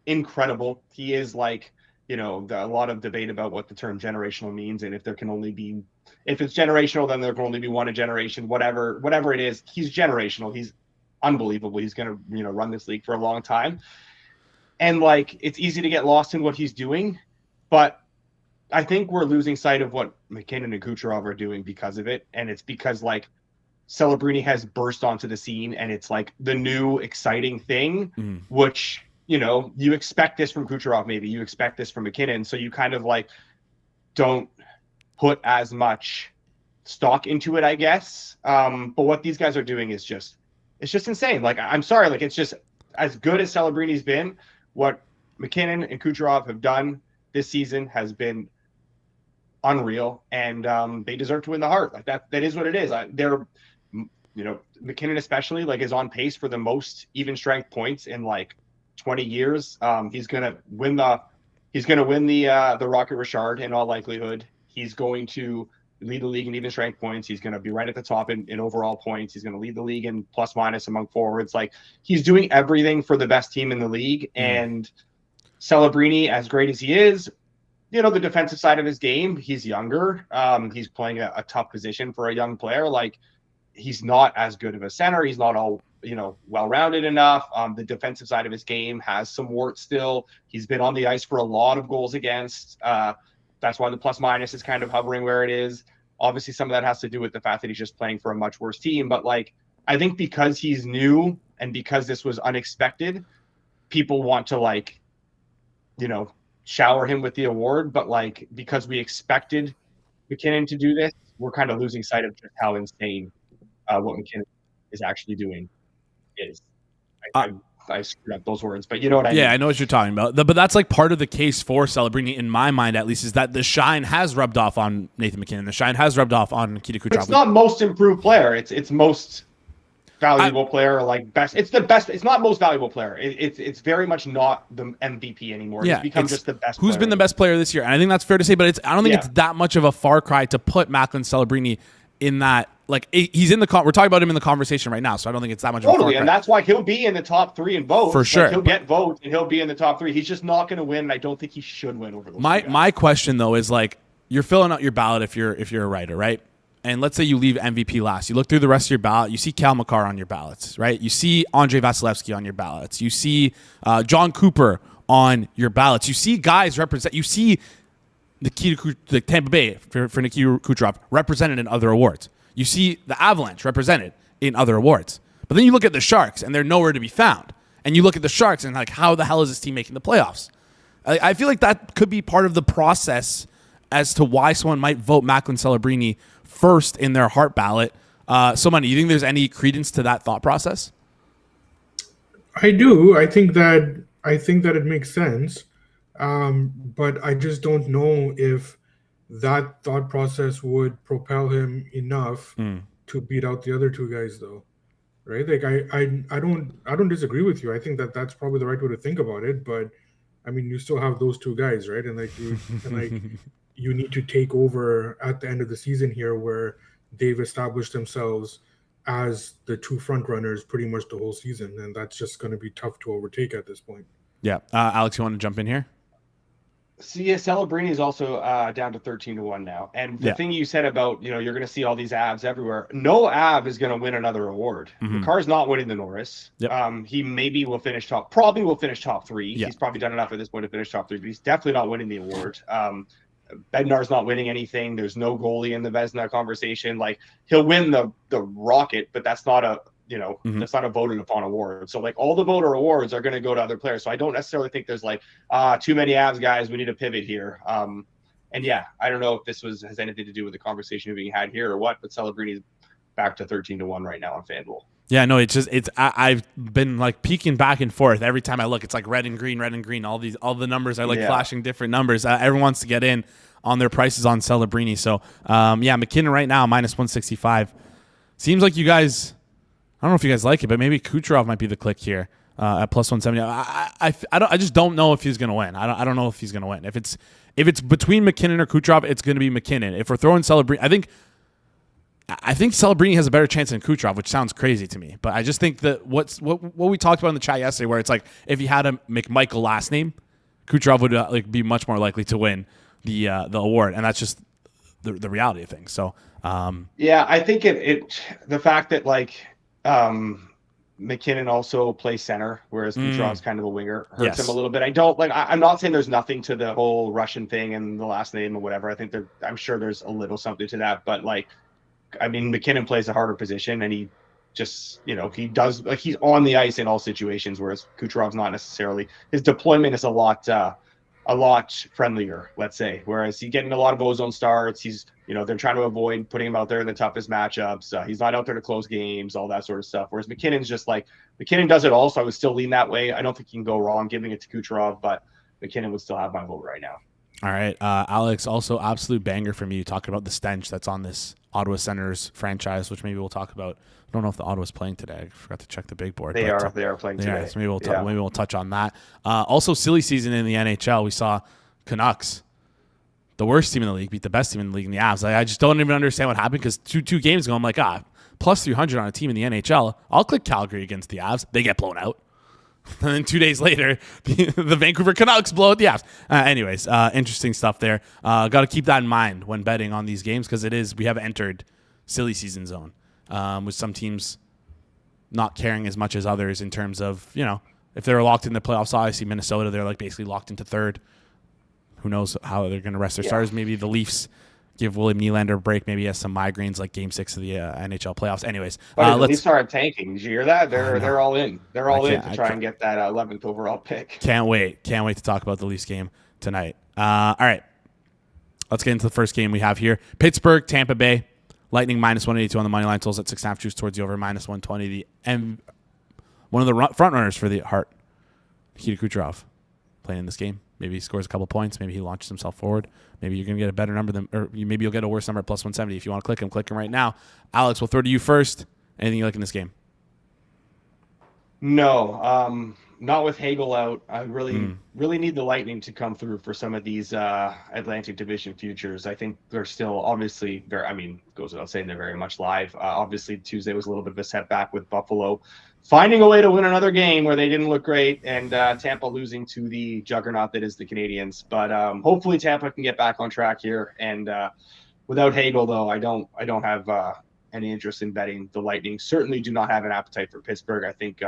D: incredible. He is a lot of debate about what the term generational means, and if it's generational, then there can only be one a generation. Whatever it is, he's generational. He's unbelievable. He's going to run this league for a long time, and it's easy to get lost in what he's doing, but I think we're losing sight of what McKinnon and Kucherov are doing because of it. And it's because Celebrini has burst onto the scene and it's the new exciting thing, which, you expect this from Kucherov. Maybe you expect this from McKinnon. So you kind of don't put as much stock into it, I guess. But what these guys are doing is just insane. Like, I'm sorry, like, it's just as good as Celebrini's been. What McKinnon and Kucherov have done this season has been unreal, and they deserve to win the Hart. Like, that is what it is. They're, McKinnon especially, like, is on pace for the most even strength points in like 20 years. He's gonna win the Rocket Richard in all likelihood. He's going to lead the league in even strength points. He's going to be right at the top in overall points. He's going to lead the league in plus minus among forwards. Like, he's doing everything for the best team in the league. And Celebrini, as great as he is, the defensive side of his game, he's younger. He's playing a tough position for a young player. Like, he's not as good of a center. He's not all, well-rounded enough. The defensive side of his game has some warts still. He's been on the ice for a lot of goals against. That's why the plus minus is kind of hovering where it is. Obviously, some of that has to do with the fact that he's just playing for a much worse team. But, like, I think because he's new and because this was unexpected, people want to, like, shower him with the award. But, like, because we expected McKinnon to do this, we're kind of losing sight of just how insane what McKinnon is actually doing is. I screwed up those words, but you know what I mean?
A: Yeah, I know what you're talking about. But that's like part of the case for Celebrini, in my mind at least, is that the shine has rubbed off on Nathan McKinnon. The shine has rubbed off on Nikita Kucherov.
D: It's not most improved player. It's most valuable player, like best. It's the best. It's not most valuable player. It's very much not the MVP anymore.
A: Yeah,
D: it's become just the best.
A: Who's been the best player this year? And I think that's fair to say, but I don't think it's that much of a far cry to put Macklin Celebrini in that. Like, he's in the we're talking about him in the conversation right now, so I don't think it's that much.
D: Totally, and that's why he'll be in the top 3 in votes.
A: For sure,
D: like, he'll get votes and he'll be in the top 3. He's just not going to win, and I don't think he should win over those.
A: My question though is, like, you're filling out your ballot if you're a writer, right? And let's say you leave MVP last. You look through the rest of your ballot. You see Cal McCarr on your ballots, right? You see Andre Vasilevsky on your ballots. You see John Cooper on your ballots. You see guys represent. You see the Tampa Bay for Nikita Kucherov represented in other awards. You see the Avalanche represented in other awards. But then you look at the Sharks, and they're nowhere to be found. And you look at the Sharks, and, like, how the hell is this team making the playoffs? I feel like that could be part of the process as to why someone might vote Macklin Celebrini first in their Hart ballot. So, Manny, you think there's any credence to that thought process?
E: I do. I think that it makes sense. But I just don't know if that thought process would propel him enough to beat out the other two guys, though, right? Like, I don't disagree with you. I think that that's probably the right way to think about it. But I mean, you still have those two guys, right? And like, you need to take over at the end of the season here, where they've established themselves as the two front runners pretty much the whole season, and that's just going to be tough to overtake at this point.
A: Yeah, Alex, you want to jump in here?
D: So yeah, Celebrini is also down to 13-1 now. And the thing you said about, you're going to see all these Avs everywhere. No Av is going to win another award. McCarr's not winning the Norris.
A: Yep.
D: He maybe will finish probably will finish top 3. He's probably done enough at this point to finish top 3, but he's definitely not winning the award. Bednar's not winning anything. There's no goalie in the Vezina conversation. Like, he'll win the Rocket, but that's not a that's not a voted upon award. So, like, all the voter awards are going to go to other players. So I don't necessarily think there's like too many Avs guys. We need to pivot here. And yeah, I don't know if this has anything to do with the conversation being had here or what, but Celebrini's back to 13-1 right now on FanDuel.
A: Yeah, no, I've been like peeking back and forth every time I look. It's like red and green. All the numbers are like flashing different numbers. Everyone wants to get in on their prices on Celebrini. So McKinnon right now -165. Seems like you guys. I don't know if you guys like it, but maybe Kucherov might be the click here at +170. I just don't know if he's going to win. I don't know if he's going to win. If it's between McKinnon or Kucherov, it's going to be McKinnon. If we're throwing Celebrini, I think Celebrini has a better chance than Kucherov, which sounds crazy to me. But I just think that what we talked about in the chat yesterday, where it's like if he had a McMichael last name, Kucherov would be much more likely to win the award, and that's just the reality of things. So
D: I think the fact that like. McKinnon also plays center, whereas Kucherov's kind of a winger. Hurts him a little bit. I'm not saying there's nothing to the whole Russian thing and the last name or whatever. I'm sure there's a little something to that, but like, I mean, McKinnon plays a harder position, and he just, he does, like, he's on the ice in all situations, whereas Kucherov's not necessarily. His deployment is a lot a lot friendlier, let's say. Whereas he's getting a lot of ozone starts. He's, they're trying to avoid putting him out there in the toughest matchups. He's not out there to close games, all that sort of stuff. Whereas McKinnon's just like, McKinnon does it all, so I would still lean that way. I don't think you can go wrong giving it to Kucherov, but McKinnon would still have my vote right now.
A: All right. Alex, also absolute banger from you talking about the stench that's on this Ottawa Senators franchise, which maybe we'll talk about. I don't know if the Ottawa's playing today. I forgot to check the big board.
D: They are playing today.
A: So maybe we'll touch on that. Also, silly season in the NHL. We saw Canucks, the worst team in the league, beat the best team in the league in the Avs. I just don't even understand what happened because two games ago, I'm like, plus 300 on a team in the NHL. I'll click Calgary against the Avs. They get blown out. And then 2 days later, the Vancouver Canucks blow out the Avs. Anyways, interesting stuff there. Got to keep that in mind when betting on these games because we have entered silly season zone with some teams not caring as much as others in terms of, if they're locked in the playoffs. Obviously, Minnesota, they're like basically locked into third. Who knows how they're going to rest their starters? Maybe the Leafs give William Nylander a break. Maybe he has some migraines like Game 6 of the NHL playoffs. Anyways,
D: the Leafs aren't tanking. Did you hear that? They're all in. They're all in to try and get that 11th overall pick.
A: Can't wait to talk about the Leafs game tonight. All right, let's get into the first game we have here. Pittsburgh, Tampa Bay. Lightning -182 on the money line. Totals at 6.5 juice towards the over -120. One of the front runners for the Hart, Nikita Kucherov, playing in this game. Maybe he scores a couple points. Maybe he launches himself forward. Maybe you're going to get a better number maybe you'll get a worse number at +170. If you want to click him right now. Alex, we'll throw to you first. Anything you like in this game?
D: No, not with Hagel out. I really need the Lightning to come through for some of these Atlantic Division futures. I think they're still obviously goes without saying they're very much live. Obviously Tuesday was a little bit of a setback with Buffalo finding a way to win another game where they didn't look great, and Tampa losing to the juggernaut that is the Canadians. But hopefully Tampa can get back on track here. And without Hagel, though, I don't have any interest in betting the Lightning. Certainly do not have an appetite for Pittsburgh. I think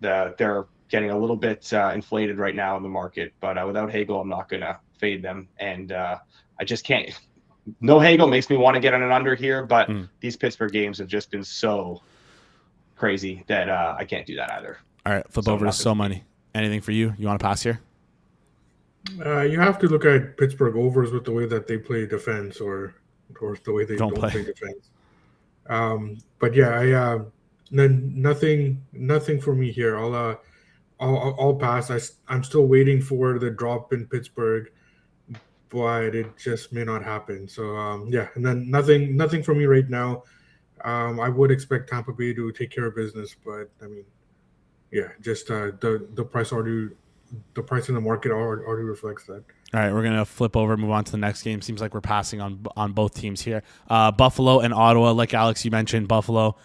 D: they're getting a little bit inflated right now in the market. But without Hagel, I'm not going to fade them. And I just can't. No Hagel makes me want to get on an under here, but these Pittsburgh games have just been so crazy that I can't do that either.
A: All right, flip over to So Money. Anything for you? You want to pass here?
E: You have to look at Pittsburgh overs with the way that they play defense or the way they don't play defense. But yeah, nothing for me here. I'll pass. I'm still waiting for the drop in Pittsburgh, but it just may not happen. So and then nothing for me right now. I would expect Tampa Bay to take care of business, but just the price in the market already reflects that.
A: All right, we're gonna flip over, move on to the next game. Seems like we're passing on both teams here. Buffalo and Ottawa, like Alex, you mentioned, Buffalo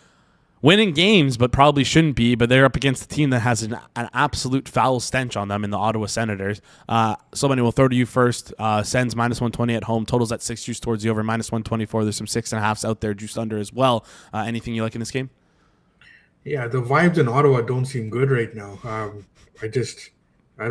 A: winning games, but probably shouldn't be. But they're up against a team that has an absolute foul stench on them in the Ottawa Senators. Somebody will throw to you first. Sens -120 at home. Totals at 6 juice towards the over -124. There's some 6.5s out there juiced under as well. Anything you like in this game?
E: Yeah, the vibes in Ottawa don't seem good right now. I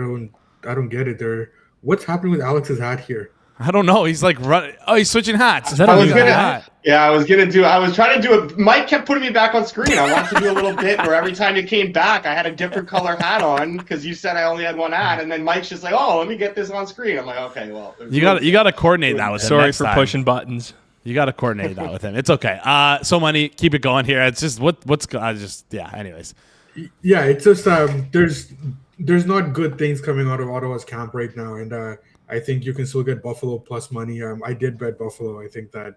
E: don't get it. What's happening with Alex's hat here?
A: I don't know. He's like running. Oh, he's switching hats.
D: I was trying to do it. Mike kept putting me back on screen. I wanted to do a little bit where every time you came back, I had a different color hat on because you said I only had one hat, and then Mike's just like, "Oh, let me get this on screen." I'm like, "Okay, well." You
A: got to coordinate that with him.
B: Sorry for pushing buttons.
A: You got to coordinate that with him. It's okay. So Money, keep it going here. It's just anyways.
E: Yeah, it's just there's not good things coming out of Ottawa's camp right now, and I think you can still get Buffalo plus money. I did bet Buffalo. I think that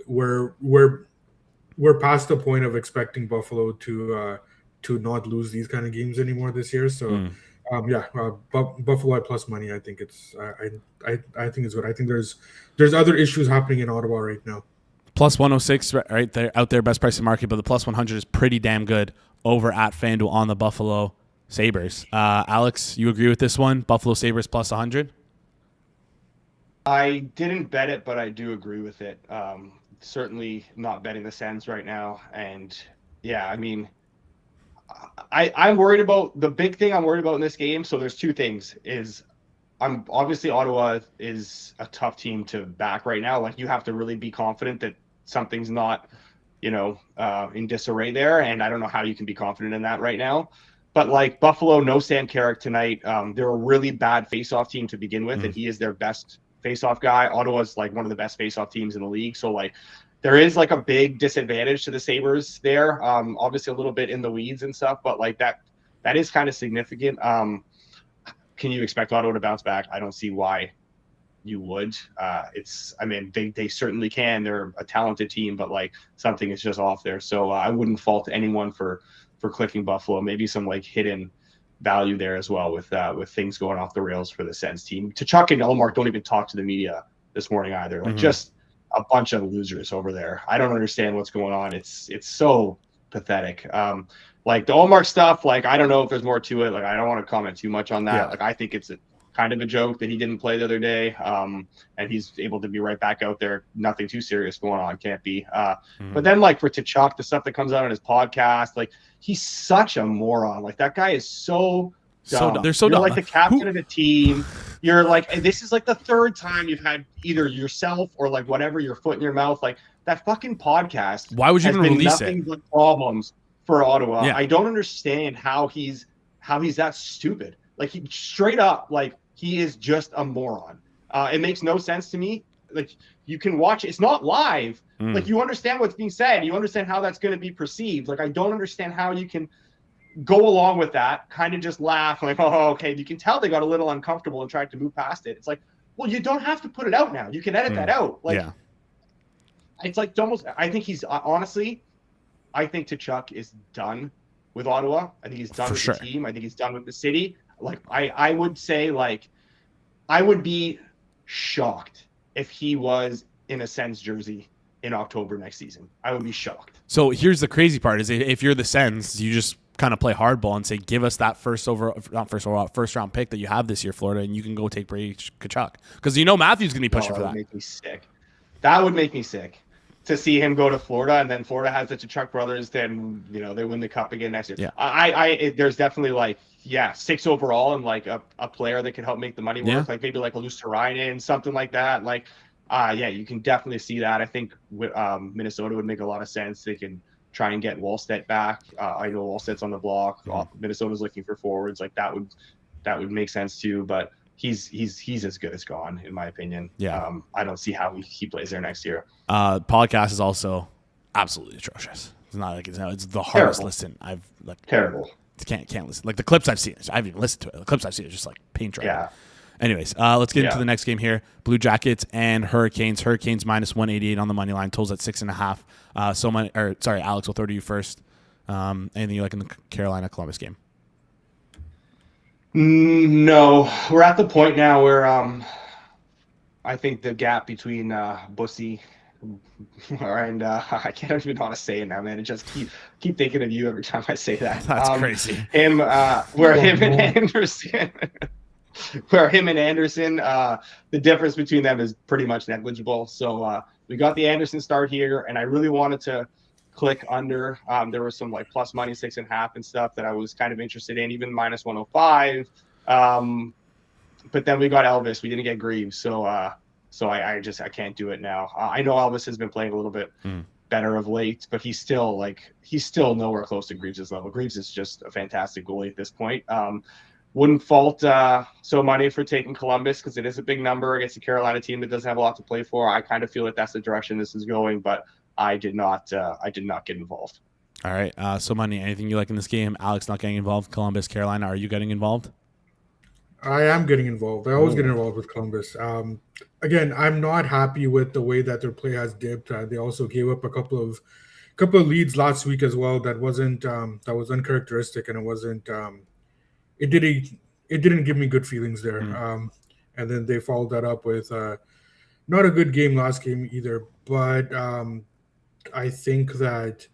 E: we're past the point of expecting Buffalo to not lose these kind of games anymore this year. So Buffalo at plus money. I think it's I think it's good. I think there's other issues happening in Ottawa right now.
A: Plus 106 right there out there, best price in market, but the plus 100 is pretty damn good over at FanDuel on the Buffalo Sabres. Alex, you agree with this one? Buffalo Sabres plus 100?
D: I didn't bet it, but I do agree with it. Certainly not betting the Sens right now. And I'm worried about the big thing I'm worried about in this game. So there's two things I'm obviously Ottawa is a tough team to back right now. Like you have to really be confident that something's not, in disarray there. And I don't know how you can be confident in that right now. But like Buffalo, no Sam Carrick tonight. They're a really bad face-off team to begin with, and he is their best face-off guy. Ottawa's like one of the best face-off teams in the league. So like there is like a big disadvantage to the Sabres there. Obviously a little bit in the weeds and stuff, but like that is kind of significant. Can you expect Ottawa to bounce back? I don't see why you would. They certainly can. They're a talented team, but like something is just off there. So I wouldn't fault anyone for clicking Buffalo. Maybe some like hidden value there as well with things going off the rails for the Sens team. Tkachuk and Ullmark don't even talk to the media this morning either. Like just a bunch of losers over there. I don't understand what's going on. It's so pathetic. Like the Ullmark stuff, like I don't know if there's more to it. Like I don't want to comment too much on that.
A: Yeah.
D: Like I think it's kind of a joke that he didn't play the other day, and he's able to be right back out there. Nothing too serious going on, can't be. But then like for Tkachuk, the stuff that comes out on his podcast, like he's such a moron. Like that guy is so dumb.
A: They're so
D: You're
A: dumb.
D: like the captain of the team. You're like, and this is like the third time you've had either yourself or like whatever your foot in your mouth. Like that fucking podcast.
A: Why would you
D: has
A: even
D: been
A: release
D: nothing
A: it?
D: but problems for Ottawa.
A: Yeah.
D: I don't understand how he's that stupid. Like he straight up, like he is just a moron. It makes no sense to me. Like you can watch it. It's not live. Like you understand what's being said. You understand how that's going to be perceived. Like I don't understand how you can go along with that, kind of just laugh like, oh, okay. You can tell they got a little uncomfortable and tried to move past it. It's like, well, you don't have to put it out now. You can edit that out. Like it's like almost, I think he's honestly, I think Tkachuk is done with Ottawa. I think he's done with the team. I think he's done with the city. Like I would say, like I would be shocked if he was in a Sens jersey in October next season. I would be shocked.
A: So here's the crazy part: is if you're the Sens, you just kind of play hardball and say, give us that first round pick that you have this year, Florida, and you can go take Brady Tkachuk because you know Matthew's going to be pushing for that.
D: That would make me sick. That would make me sick to see him go to Florida, and then Florida has the Tkachuk brothers. Then they win the cup again next year.
A: Yeah.
D: There's definitely like 6 overall and like a player that can help make the money work. Like maybe like a Luosterainen, something like that. Like you can definitely see that. I think Minnesota would make a lot of sense. They can try and get Wallstedt back. I know Wallstedt's on the block. Minnesota's looking for forwards. Like that would make sense too. But he's as good as gone in my opinion.
A: Yeah.
D: I don't see how he plays there next year.
A: Podcast is also absolutely atrocious. It's not like it's the hardest listen I've like.
D: Terrible.
A: Can't listen. Like the clips I've seen, I haven't even listened to it. The clips I've seen is just like paint dry.
D: Yeah.
A: Anyways, let's get into the next game here. Blue Jackets and Hurricanes. Hurricanes minus 188 on the money line. Totals at 6.5. Alex, we'll throw to you first. Anything you like in the Carolina-Columbus game?
D: No, we're at the point now where I think the gap between Bussy and I can't even know how to say it now, man. I just keep thinking of you every time I say that.
A: That's crazy.
D: Him and Anderson, the difference between them is pretty much negligible. So we got the Anderson start here, and I really wanted to click under. There was some like plus money 6.5 and stuff that I was kind of interested in, even minus 105. But then we got Elvis. We didn't get Greaves, so I can't do it now. I know Elvis has been playing a little bit better of late, but he's still nowhere close to Greaves' level. Greaves is just a fantastic goalie at this point. Wouldn't fault so money for taking Columbus because it is a big number against a Carolina team that doesn't have a lot to play for. I kind of feel like that's the direction this is going, but I did not get involved.
A: All right. So money, anything you like in this game? Alex not getting involved. Columbus, Carolina, are you getting involved?
E: I am getting involved. I always get involved with Columbus. Again, I'm not happy with the way that their play has dipped. They also gave up a couple of leads last week as well. That wasn't that was uncharacteristic, and it wasn't. It didn't give me good feelings there. And then they followed that up with not a good game last game either. But I think that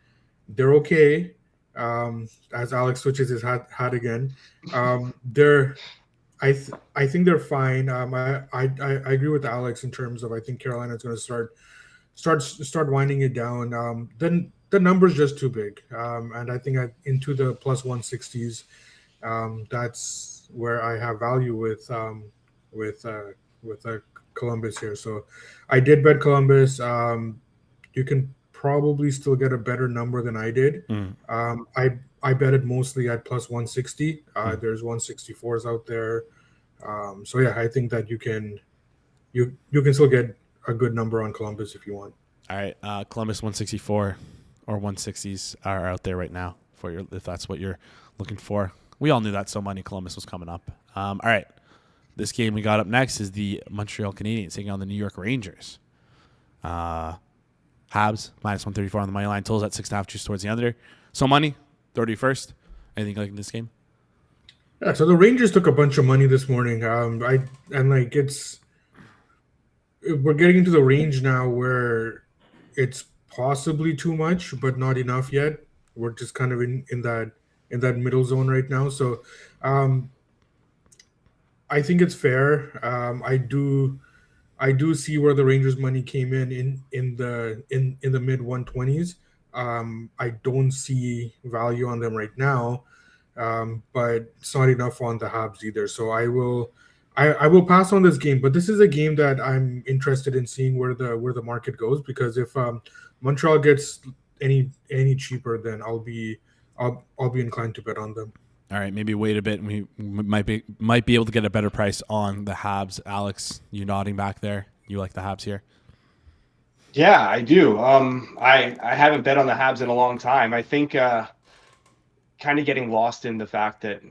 E: they're okay. As Alex switches his hat again, I think they're fine. I agree with Alex in terms of I think Carolina is going to start winding it down. Then the number's just too big, and I think into the plus 160s. That's where I have value with Columbus here. So I did bet Columbus. You can probably still get a better number than I did. I bet it mostly at plus 160. There's 164s out there. So yeah, I think that you can still get a good number on Columbus if you want.
A: All right, Columbus 164 or 160s are out there right now for your, if that's what you're looking for. We all knew that so money Columbus was coming up. All right, this game we got up next is the Montreal Canadiens taking on the New York Rangers. Habs minus 134 on the money line. Totals at 6.5 juice towards the under. So money, 31st. Anything like in this game?
E: Yeah, so the Rangers took a bunch of money this morning. We're getting into the range now where it's possibly too much, but not enough yet. We're just kind of in that middle zone right now. So I think it's fair. I do see where the Rangers money came in the mid 120s. I don't see value on them right now, but it's not enough on the Habs either. So I will pass on this game, but this is a game that I'm interested in seeing where the market goes, because if Montreal gets any cheaper, then I'll be inclined to bet on them.
A: All right, maybe wait a bit, and we might be able to get a better price on the Habs. Alex, you nodding back there? You like the Habs here?
D: Yeah, I do. I haven't bet on the Habs in a long time. I think kind of getting lost in the fact that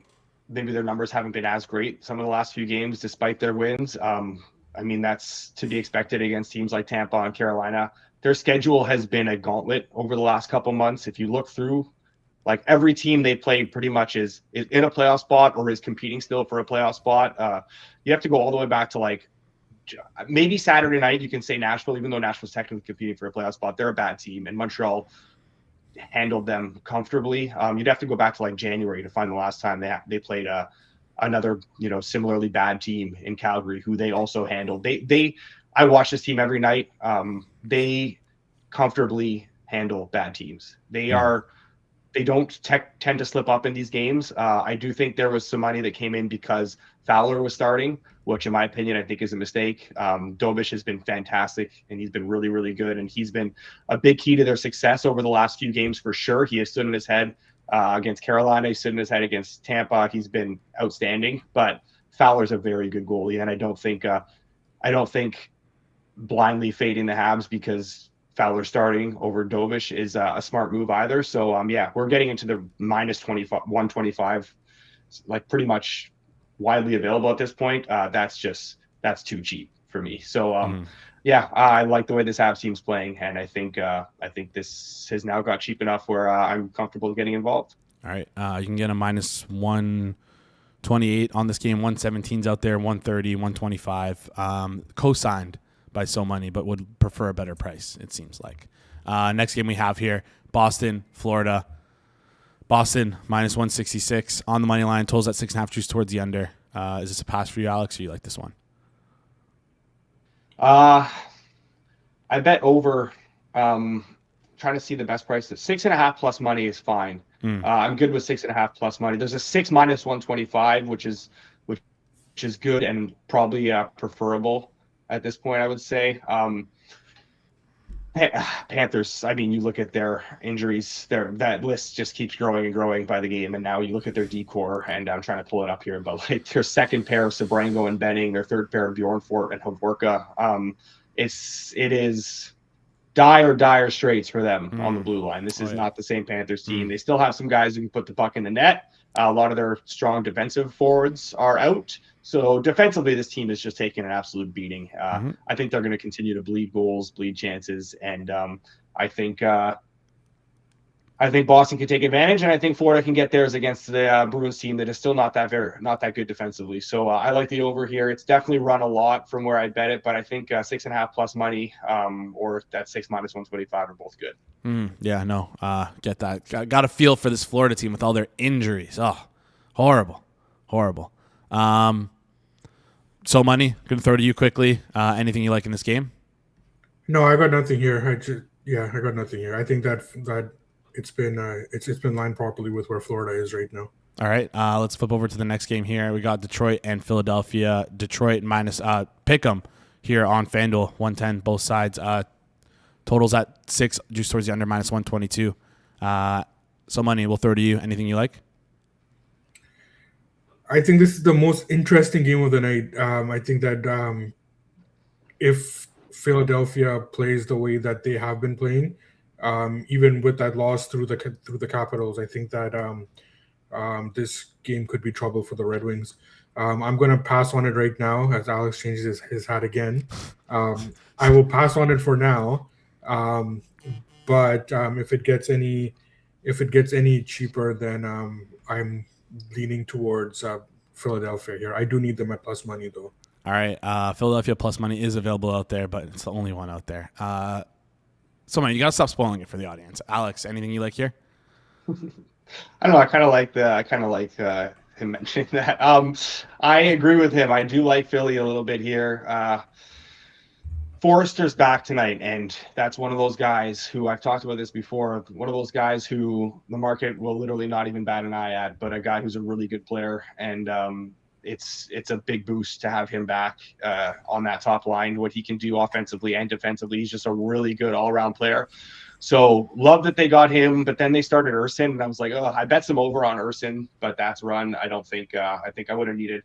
D: maybe their numbers haven't been as great some of the last few games, despite their wins. I mean, that's to be expected against teams like Tampa and Carolina. Their schedule has been a gauntlet over the last couple months. If you look through, like, every team they play pretty much is in a playoff spot or is competing still for a playoff spot. You have to go all the way back to, like, maybe Saturday night. You can say Nashville, even though Nashville's technically competing for a playoff spot. They're a bad team, and Montreal handled them comfortably. You'd have to go back to like January to find the last time they played another similarly bad team in Calgary, who they also handled. I watch this team every night. They comfortably handle bad teams. They don't tend to slip up in these games. I do think there was some money that came in because Fowler was starting, which in my opinion, I think is a mistake. Dobish has been fantastic, and he's been really, really good. And he's been a big key to their success over the last few games for sure. He has stood in his head against Carolina. He stood in his head against Tampa. He's been outstanding, but Fowler's a very good goalie. And I don't think blindly fading the Habs because Fowler starting over Dobish is a smart move either. So we're getting into the minus 125, like pretty much widely available at this point. That's too cheap for me. So I like the way this Habs team's playing, and I think this has now got cheap enough where I'm comfortable getting involved.
A: All right, you can get a minus 128 on this game. 117's out there, 130, 125. Co-signed by so money, but would prefer a better price, it seems like. Next game we have here, Boston, Florida. Boston, minus 166 on the money line. Totals at 6.5 juice towards the under. Is this a pass for you, Alex, or you like this one?
D: I bet over. Trying to see the best price. 6.5 plus money is fine. I'm good with 6.5 plus money. There's a 6 minus 125, which is good and probably preferable at this point, I would say. Panthers, I mean, you look at their injuries, that list just keeps growing and growing by the game. And now you look at their D-core, and I'm trying to pull it up here, but like their second pair of Sabrango and Benning, their third pair of Bjornfort and Hovorka. It is dire straits for them on the blue line. This is not the same Panthers team. They still have some guys who can put the puck in the net. A lot of their strong defensive forwards are out. So defensively, this team is just taking an absolute beating. I think they're going to continue to bleed goals, bleed chances, and I think Boston can take advantage, and I think Florida can get theirs against the Bruins team that is still not that good defensively. So I like the over here. It's definitely run a lot from where I bet it, but I think 6.5 plus money or that 6 minus 125 are both good. Get that. Got
A: a feel for this Florida team with all their injuries. Oh, horrible. So money, going to throw to you quickly. Anything you like in this game?
E: No, I got nothing here. I got nothing here. I think that it's been lined properly with where Florida is right now.
A: All right, let's flip over to the next game here. We got Detroit and Philadelphia. Detroit minus pick 'em here on FanDuel, 110 both sides. Totals at 6, juice towards the under, minus 122. So money, we'll throw to you. Anything you like?
E: I think this is the most interesting game of the night. I think that if Philadelphia plays the way that they have been playing, even with that loss through the Capitals, I think that this game could be trouble for the Red Wings. I'm going to pass on it right now as Alex changes his hat again. I will pass on it for now, but if it gets any cheaper, then I'm leaning towards Philadelphia here. I do need them at plus money though.
A: All right. Philadelphia plus money is available out there, but it's the only one out there. So man, you got to stop spoiling it for the audience. Alex, anything you like here?
D: I don't know. I kind of like him mentioning that. I agree with him. I do like Philly a little bit here. Forrester's back tonight, and that's one of those guys who I've talked about this before. One of those guys who the market will literally not even bat an eye at, but a guy who's a really good player, and it's a big boost to have him back on that top line. What he can do offensively and defensively, he's just a really good all-around player. So love that they got him, but then they started Urson, and I was like, oh, I bet some over on Urson, but that's run. I don't think I think I would have needed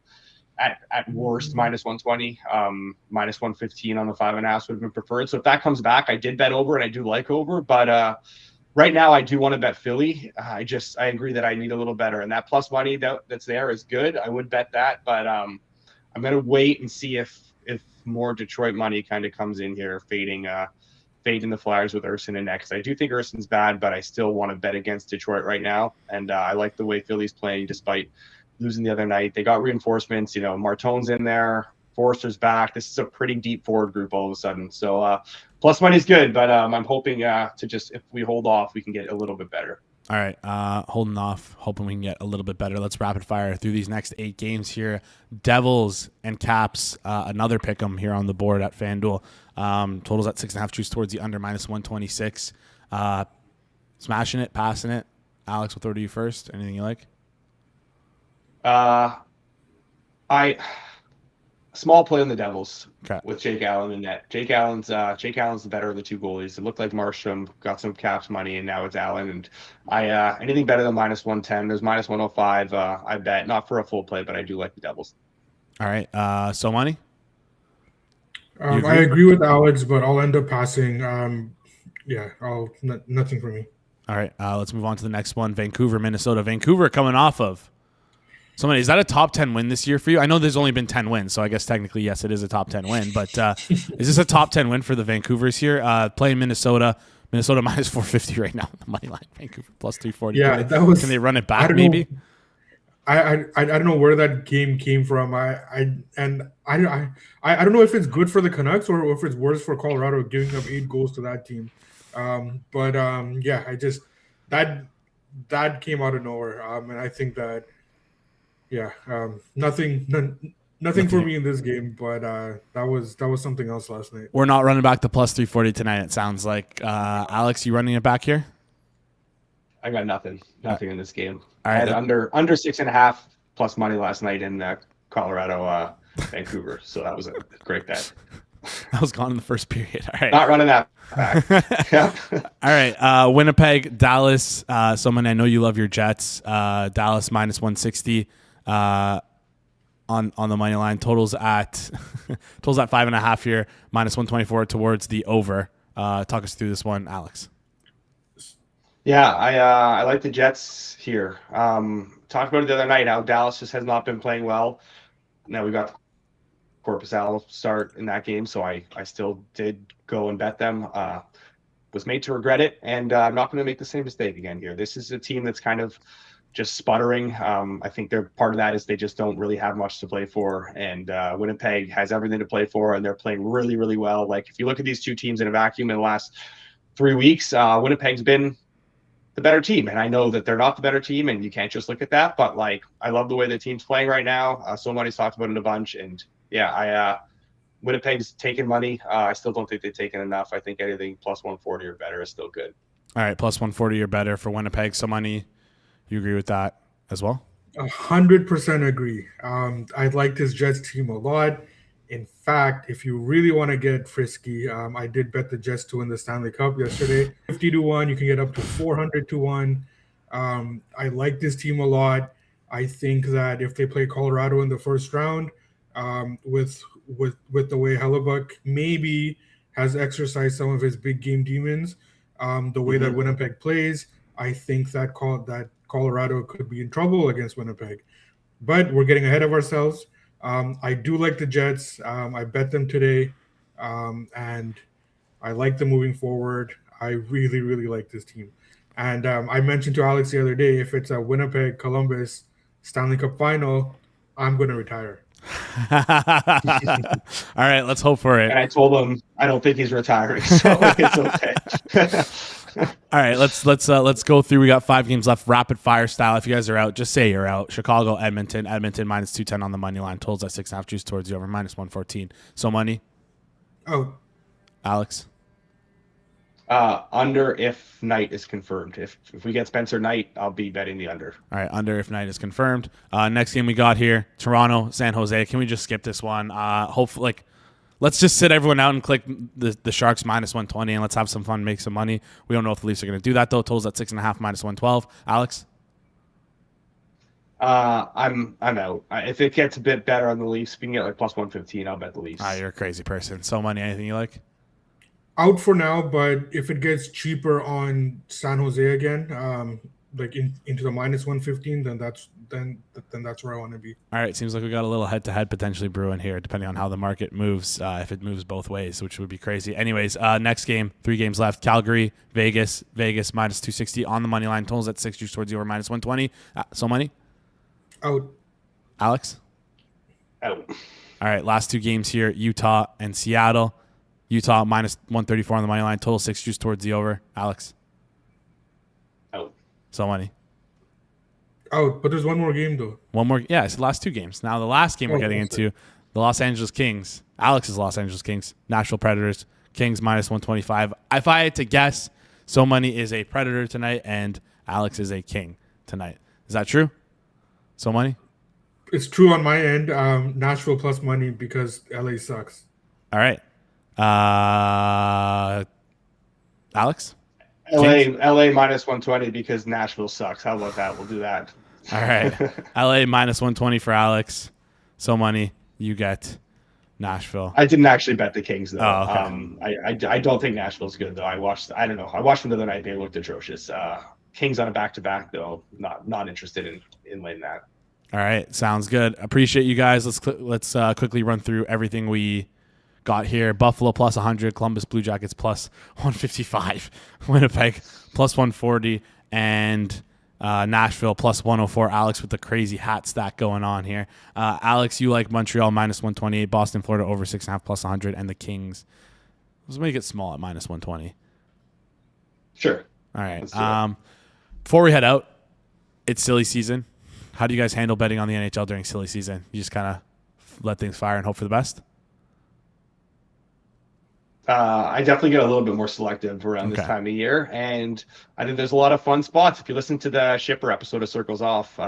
D: at worst minus 120, minus 115 on the 5.5 would have been preferred. So if that comes back, I did bet over, and I do like over, but right now I do want to bet Philly. I agree that I need a little better, and that plus money that's there is good. I would bet that, but I'm gonna wait and see if more Detroit money kind of comes in here, fading the Flyers with Urson and next. I do think Urson's bad, but I still want to bet against Detroit right now, and I like the way Philly's playing despite losing the other night. They got reinforcements. Martone's in there. Forrester's back. This is a pretty deep forward group all of a sudden. So plus money's good, but I'm hoping to just, if we hold off, we can get a little bit better.
A: All right, holding off, hoping we can get a little bit better. Let's rapid fire through these next 8 games here. Devils and Caps, another pick 'em here on the board at FanDuel. Totals at 6.5, choose towards the under minus 126. Smashing it, passing it. Alex, we'll throw to you first. Anything you like?
D: Small play on the Devils
A: Okay.
D: with Jake Allen in net. Jake Allen's the better of the two goalies. It looked like Markstrom got some Caps money, and now it's Allen. And anything better than minus 110. There's minus 105. I bet, not for a full play, but I do like the Devils.
A: All right. So money.
E: I agree with Alex, but I'll end up passing. Nothing for me.
A: All right. Let's move on to the next one. Vancouver, Minnesota. Vancouver coming off of. So money, is that a top 10 win this year for you? I know there's only been 10 wins, so I guess technically, yes, it is a top 10 win. But is this a top 10 win for the Vancouvers here? Playing Minnesota. Minnesota minus 450 right now on the money line. Vancouver plus 340.
E: Yeah,
A: can they run it back maybe?
E: I don't know where that game came from. I don't know if it's good for the Canucks or if it's worse for Colorado giving up 8 goals to that team. That came out of nowhere. And I think that nothing for me in this game, but that was something else last night.
A: We're not running back to plus 340 tonight, it sounds like. Alex, you running it back here?
D: I got nothing in this game.
A: All
D: I
A: right.
D: had under 6.5 plus money last night in Colorado, Vancouver. So that was a great bet.
A: That was gone in the first period. All right.
D: Not running that back. Yep.
A: All right. Winnipeg, Dallas. Someone, I know you love your Jets. Dallas minus 160 on the money line. Totals at 5.5 here, minus 124 towards the over. Talk us through this one, Alex.
D: Yeah, I like the Jets here. Talked about it the other night, how Dallas just has not been playing well. Now we got Corpusalo start in that game, so I still did go and bet them. Was made to regret it, and I'm not going to make the same mistake again here. This is a team that's kind of just sputtering. I think they're part of that is they just don't really have much to play for, and Winnipeg has everything to play for, and they're playing really, really well. Like if you look at these two teams in a vacuum in the last 3 weeks, Winnipeg's been the better team, and I know that they're not the better team, and you can't just look at that. But like, I love the way the team's playing right now. Somebody's talked about it a bunch, and Winnipeg's taking money. I still don't think they've taken enough. I think anything plus 140 or better is still good.
A: All right, plus 140 or better for Winnipeg. So money, you agree with that as well?
E: 100% agree. I like this Jets team a lot. In fact, if you really want to get frisky, I did bet the Jets to win the Stanley Cup yesterday. 50-1, you can get up to 400-1. I like this team a lot. I think that if they play Colorado in the first round, with the way Hellebuck maybe has exercised some of his big game demons, the way that Winnipeg plays, I think that Colorado could be in trouble against Winnipeg. But we're getting ahead of ourselves. I do like the Jets. I bet them today, and I like them moving forward. I really, really like this team. And I mentioned to Alex the other day, if it's a Winnipeg Columbus Stanley Cup final, I'm going to retire.
A: All right, let's hope for it.
D: And I told him I don't think he's retiring, so it's okay.
A: All right, let's go through. We got 5 games left, rapid fire style. If you guys are out, just say you're out. Chicago, Edmonton minus 210 on the money line. Totals at 6.5, juice towards the over minus 114. So money.
E: Oh,
A: Alex.
D: Under if Knight is confirmed. If we get Spencer Knight, I'll be betting the under.
A: All right, under if Knight is confirmed. Next game we got here, Toronto, San Jose. Can we just skip this one? Hopefully, let's just sit everyone out and click the Sharks minus 120 and let's have some fun, make some money. We don't know if the Leafs are going to do that though. Totals at 6.5 minus 112. Alex.
D: I'm out. If it gets a bit better on the Leafs, we can get like plus 115. I'll bet the Leafs.
A: You're a crazy person. So money. Anything you like?
E: out for now, but if it gets cheaper on San Jose again, like into the minus 115, then that's where I want to be.
A: All right, seems like we got a little head-to-head potentially brewing here, depending on how the market moves, if it moves both ways, which would be crazy. Anyways, next game, 3 games left. Calgary, Vegas minus 260 on the money line. Totals at 6 juice towards the over minus 120. So money?
E: Out.
A: Alex?
D: Out.
A: All right, last 2 games here, Utah and Seattle. Utah minus 134 on the money line. Total 6 juice towards the over. Alex?
D: Out.
A: So money?
E: Out, but there's one more game though.
A: One more. Yeah, it's the last 2 games. Now the last game we're getting into, the Los Angeles Kings. Alex's Los Angeles Kings. Nashville Predators. Kings minus 125. If I had to guess, So Money is a Predator tonight and Alex is a King tonight. Is that true? So Money?
E: It's true on my end. Nashville plus money because LA sucks.
A: All right. Alex?
D: LA minus 120 because Nashville sucks. How about that? We'll do that.
A: All right. LA minus 120 for Alex. So Money, you get Nashville.
D: I didn't actually bet the Kings though.
A: Oh, okay.
D: I don't think Nashville's good though. I watched them the other night. They looked atrocious. Kings on a back-to-back though. Not interested in laying that.
A: All right. Sounds good. Appreciate you guys. Let's quickly run through everything we got here. Buffalo plus 100, Columbus Blue Jackets plus 155, Winnipeg plus 140, and Nashville plus 104. Alex with the crazy hat stack going on here. Alex, you like Montreal minus 128, Boston, Florida over 6.5 plus 100, and the Kings. Let's make it small at minus 120.
D: Sure.
A: All right. Before we head out, it's silly season. How do you guys handle betting on the NHL during silly season? You just kind of let things fire and hope for the best?
D: I definitely get a little bit more selective around this time of year, and I think there's a lot of fun spots. If you listen to the Shipper episode of Circles Off,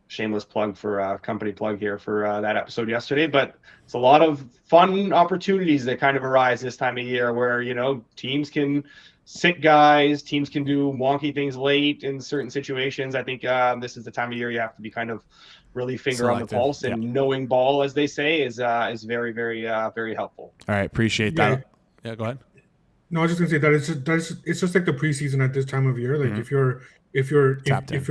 D: shameless plug for company plug here for that episode yesterday, but it's a lot of fun opportunities that kind of arise this time of year where, teams can sit guys, teams can do wonky things late in certain situations. I think this is the time of year you have to be kind of really finger on the pulse, and knowing ball, as they say, is very, very, very helpful.
A: All right, appreciate that. Yeah, go ahead.
E: No, I was just gonna say that it's just like the preseason at this time of year. Like if you're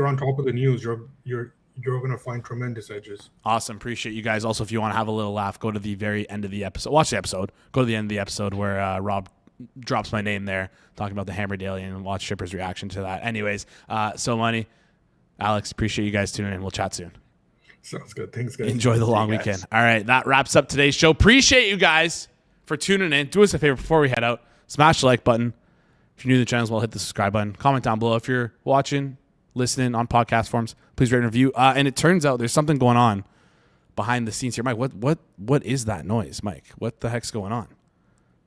E: on top of the news, you're gonna find tremendous edges.
A: Awesome, appreciate you guys. Also, if you want to have a little laugh, go to the very end of the episode. Watch the episode. Go to the end of the episode where Rob drops my name there, talking about the Hammer Daily, and watch Shipper's reaction to that. Anyways, So Money, Alex, appreciate you guys tuning in. We'll chat soon.
E: Sounds good. Thanks, guys.
A: Enjoy the long weekend. All right, that wraps up today's show. Appreciate you guys for tuning in. Do us a favor before we head out. Smash the like button. If you're new to the channel as well, hit the subscribe button. Comment down below. If you're watching, listening on podcast forms, please rate and review. And it turns out there's something going on behind the scenes here. Mike, what is that noise, Mike? What the heck's going on?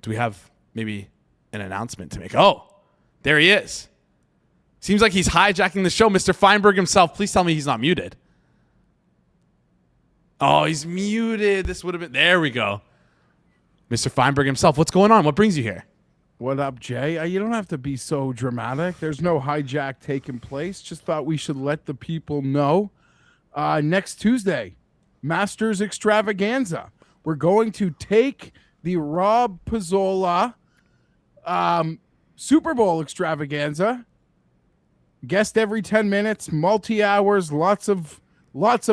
A: Do we have maybe an announcement to make? Oh, there he is. Seems like he's hijacking the show. Mr. Feinberg himself. Please tell me he's not muted. Oh, he's muted. This would have been... There we go. Mr. Feinberg himself. What's going on? What brings you here?
F: What up, Jay? You don't have to be so dramatic. There's no hijack taking place. Just thought we should let the people know. Next Tuesday, Masters Extravaganza. We're going to take the Rob Pizzola Super Bowl Extravaganza. Guest every 10 minutes, multi-hours, lots of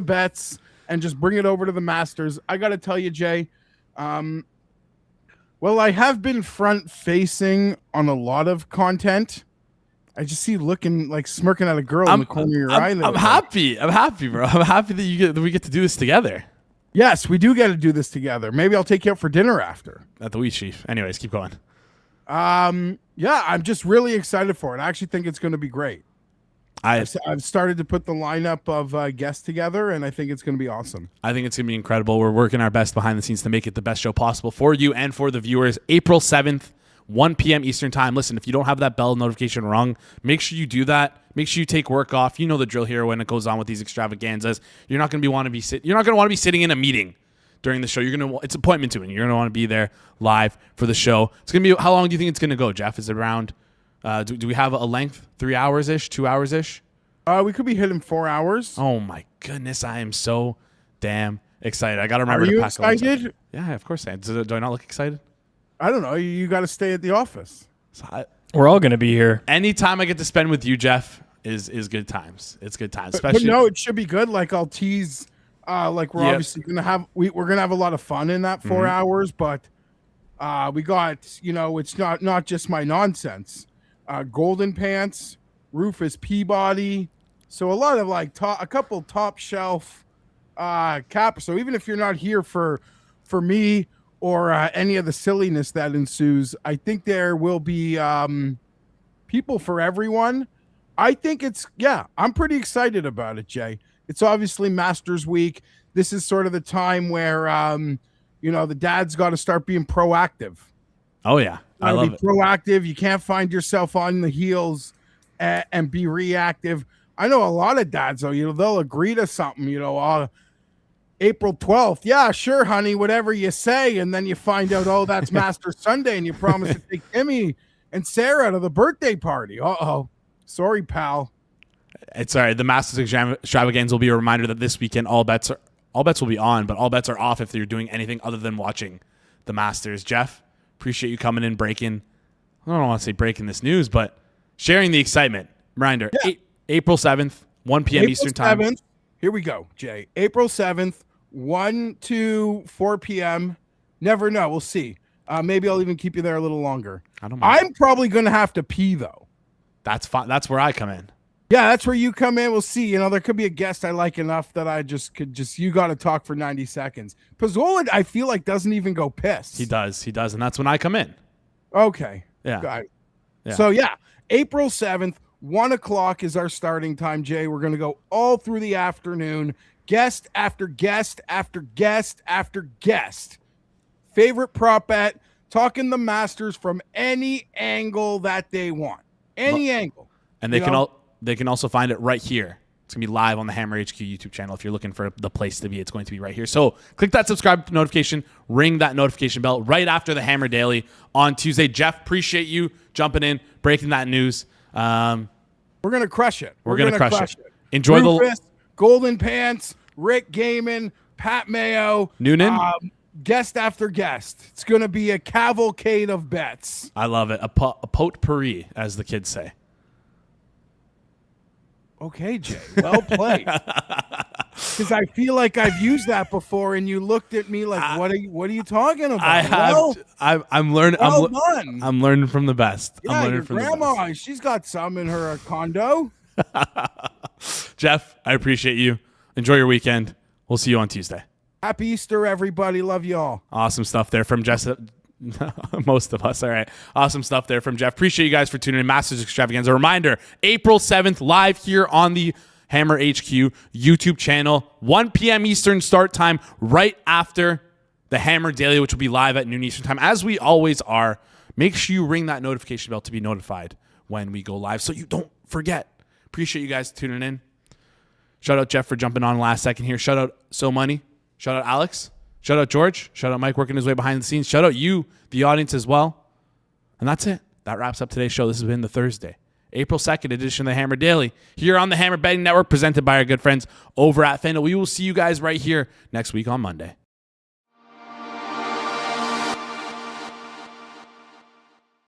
F: bets, and just bring it over to the Masters. I got to tell you, Jay, well, I have been front-facing on a lot of content. I just see looking like smirking at a girl in the corner of your eye.
A: I'm happy. I'm happy, bro. I'm happy that we get to do this together.
F: Yes, we do get to do this together. Maybe I'll take you out for dinner after.
A: At the Wheat Chief. Anyways, keep going.
F: Yeah, I'm just really excited for it. I actually think it's going to be great. I've started to put the lineup of guests together, and I think it's going to be awesome.
A: I think it's going to be incredible. We're working our best behind the scenes to make it the best show possible for you and for the viewers. April 7th, 1 p.m. Eastern time. Listen, if you don't have that bell notification rung, make sure you do that. Make sure you take work off. You know the drill here when it goes on with these extravaganzas. You're not going to want to be sitting in a meeting during the show. It's appointment to it. You're going to want to be there live for the show. It's going to be, how long do you think it's going to go, Jeff? Is it around, do we have a length? 3 hours-ish, 2 hours-ish?
F: We could be hitting 4 hours.
A: Oh my goodness, I am so damn excited. I got to remember
F: to
A: pack.
F: Are you excited?
A: Yeah, of course I am. Do I not look excited?
F: I don't know. You got to stay at the office.
B: We're all going to be here.
A: Anytime I get to spend with you, Jeff, is good times. It's good times.
F: But no, it should be good. Like I'll tease. Like we're obviously gonna have we're gonna have a lot of fun in that 4 hours, but we got it's not just my nonsense. Golden Pants, Rufus Peabody, so a lot of a couple top shelf caps. So even if you're not here for me or any of the silliness that ensues, I think there will be people for everyone. I think I'm pretty excited about it, Jay. It's obviously Masters Week. This is sort of the time where, the dad's got to start being proactive.
A: Oh, yeah. I love it.
F: Proactive. You can't find yourself on the heels and be reactive. I know a lot of dads, though, they'll agree to something, April 12th. Yeah, sure, honey, whatever you say. And then you find out, oh, that's Masters Sunday, and you promise to take Timmy and Sarah to the birthday party. Uh-oh. Sorry, pal.
A: It's all right. The Masters Extravaganza will be a reminder that this weekend all bets will be on, but all bets are off if you're doing anything other than watching the Masters. Jeff, appreciate you coming in, breaking this news, but sharing the excitement. Reminder, April 7th, 1 p.m. Eastern time.
F: Here we go, Jay. April 7th, 1 to 4 p.m. Never know. We'll see. Maybe I'll even keep you there a little longer.
A: I don't mind.
F: I'm probably going to have to pee, though.
A: That's fine. That's where I come in.
F: Yeah, that's where you come in. We'll see. There could be a guest I like enough that I you got to talk for 90 seconds. Pizzola, I feel like, doesn't even go piss.
A: He does. And that's when I come in.
F: Okay.
A: Yeah.
F: Got it.
A: Yeah.
F: So, April 7th, 1 o'clock is our starting time, Jay. We're going to go all through the afternoon. Guest after guest after guest after guest. Favorite prop bet, talking the Masters from any angle that they want. Any angle.
A: And they can also find it right here. It's going to be live on the Hammer HQ YouTube channel. If you're looking for the place to be, it's going to be right here. So click that subscribe notification, ring that notification bell right after the Hammer Daily on Tuesday. Jeff, appreciate you jumping in, breaking that news.
F: We're going to crush it.
A: We're going to crush it.
F: Enjoy Rufus, Golden Pants, Rick Gaiman, Pat Mayo.
A: Noonan.
F: Guest after guest. It's going to be a cavalcade of bets.
A: I love it. A potpourri, as the kids say.
F: Okay, Jay. Well played. Because I feel like I've used that before, and you looked at me like, "What are you talking about?"
A: I'm learning. I'm learning from the best.
F: Yeah,
A: I'm learning
F: your
A: from
F: grandma,
A: the best.
F: she's got some in her condo.
A: Jeff, I appreciate you. Enjoy your weekend. We'll see you on Tuesday.
F: Happy Easter, everybody. Love you all.
A: Awesome stuff there from Jess. Most of us. All right. Awesome stuff there from Jeff. Appreciate you guys for tuning in. Masters Extravaganza. A reminder, April 7th, live here on the Hammer HQ YouTube channel. 1 p.m. Eastern start time, right after the Hammer Daily, which will be live at noon Eastern time, as we always are. Make sure you ring that notification bell to be notified when we go live so you don't forget. Appreciate you guys tuning in. Shout out Jeff for jumping on last second here. Shout out So Money. Shout out Alex. Shout out George. Shout out Mike working his way behind the scenes. Shout out you, the audience, as well. And And that's it. That wraps up today's show. This has been the Thursday, April 2nd edition of the Hammer Daily here on the Hammer Betting Network, presented by our good friends over at FanDuel. We will see you guys right here next week on Monday.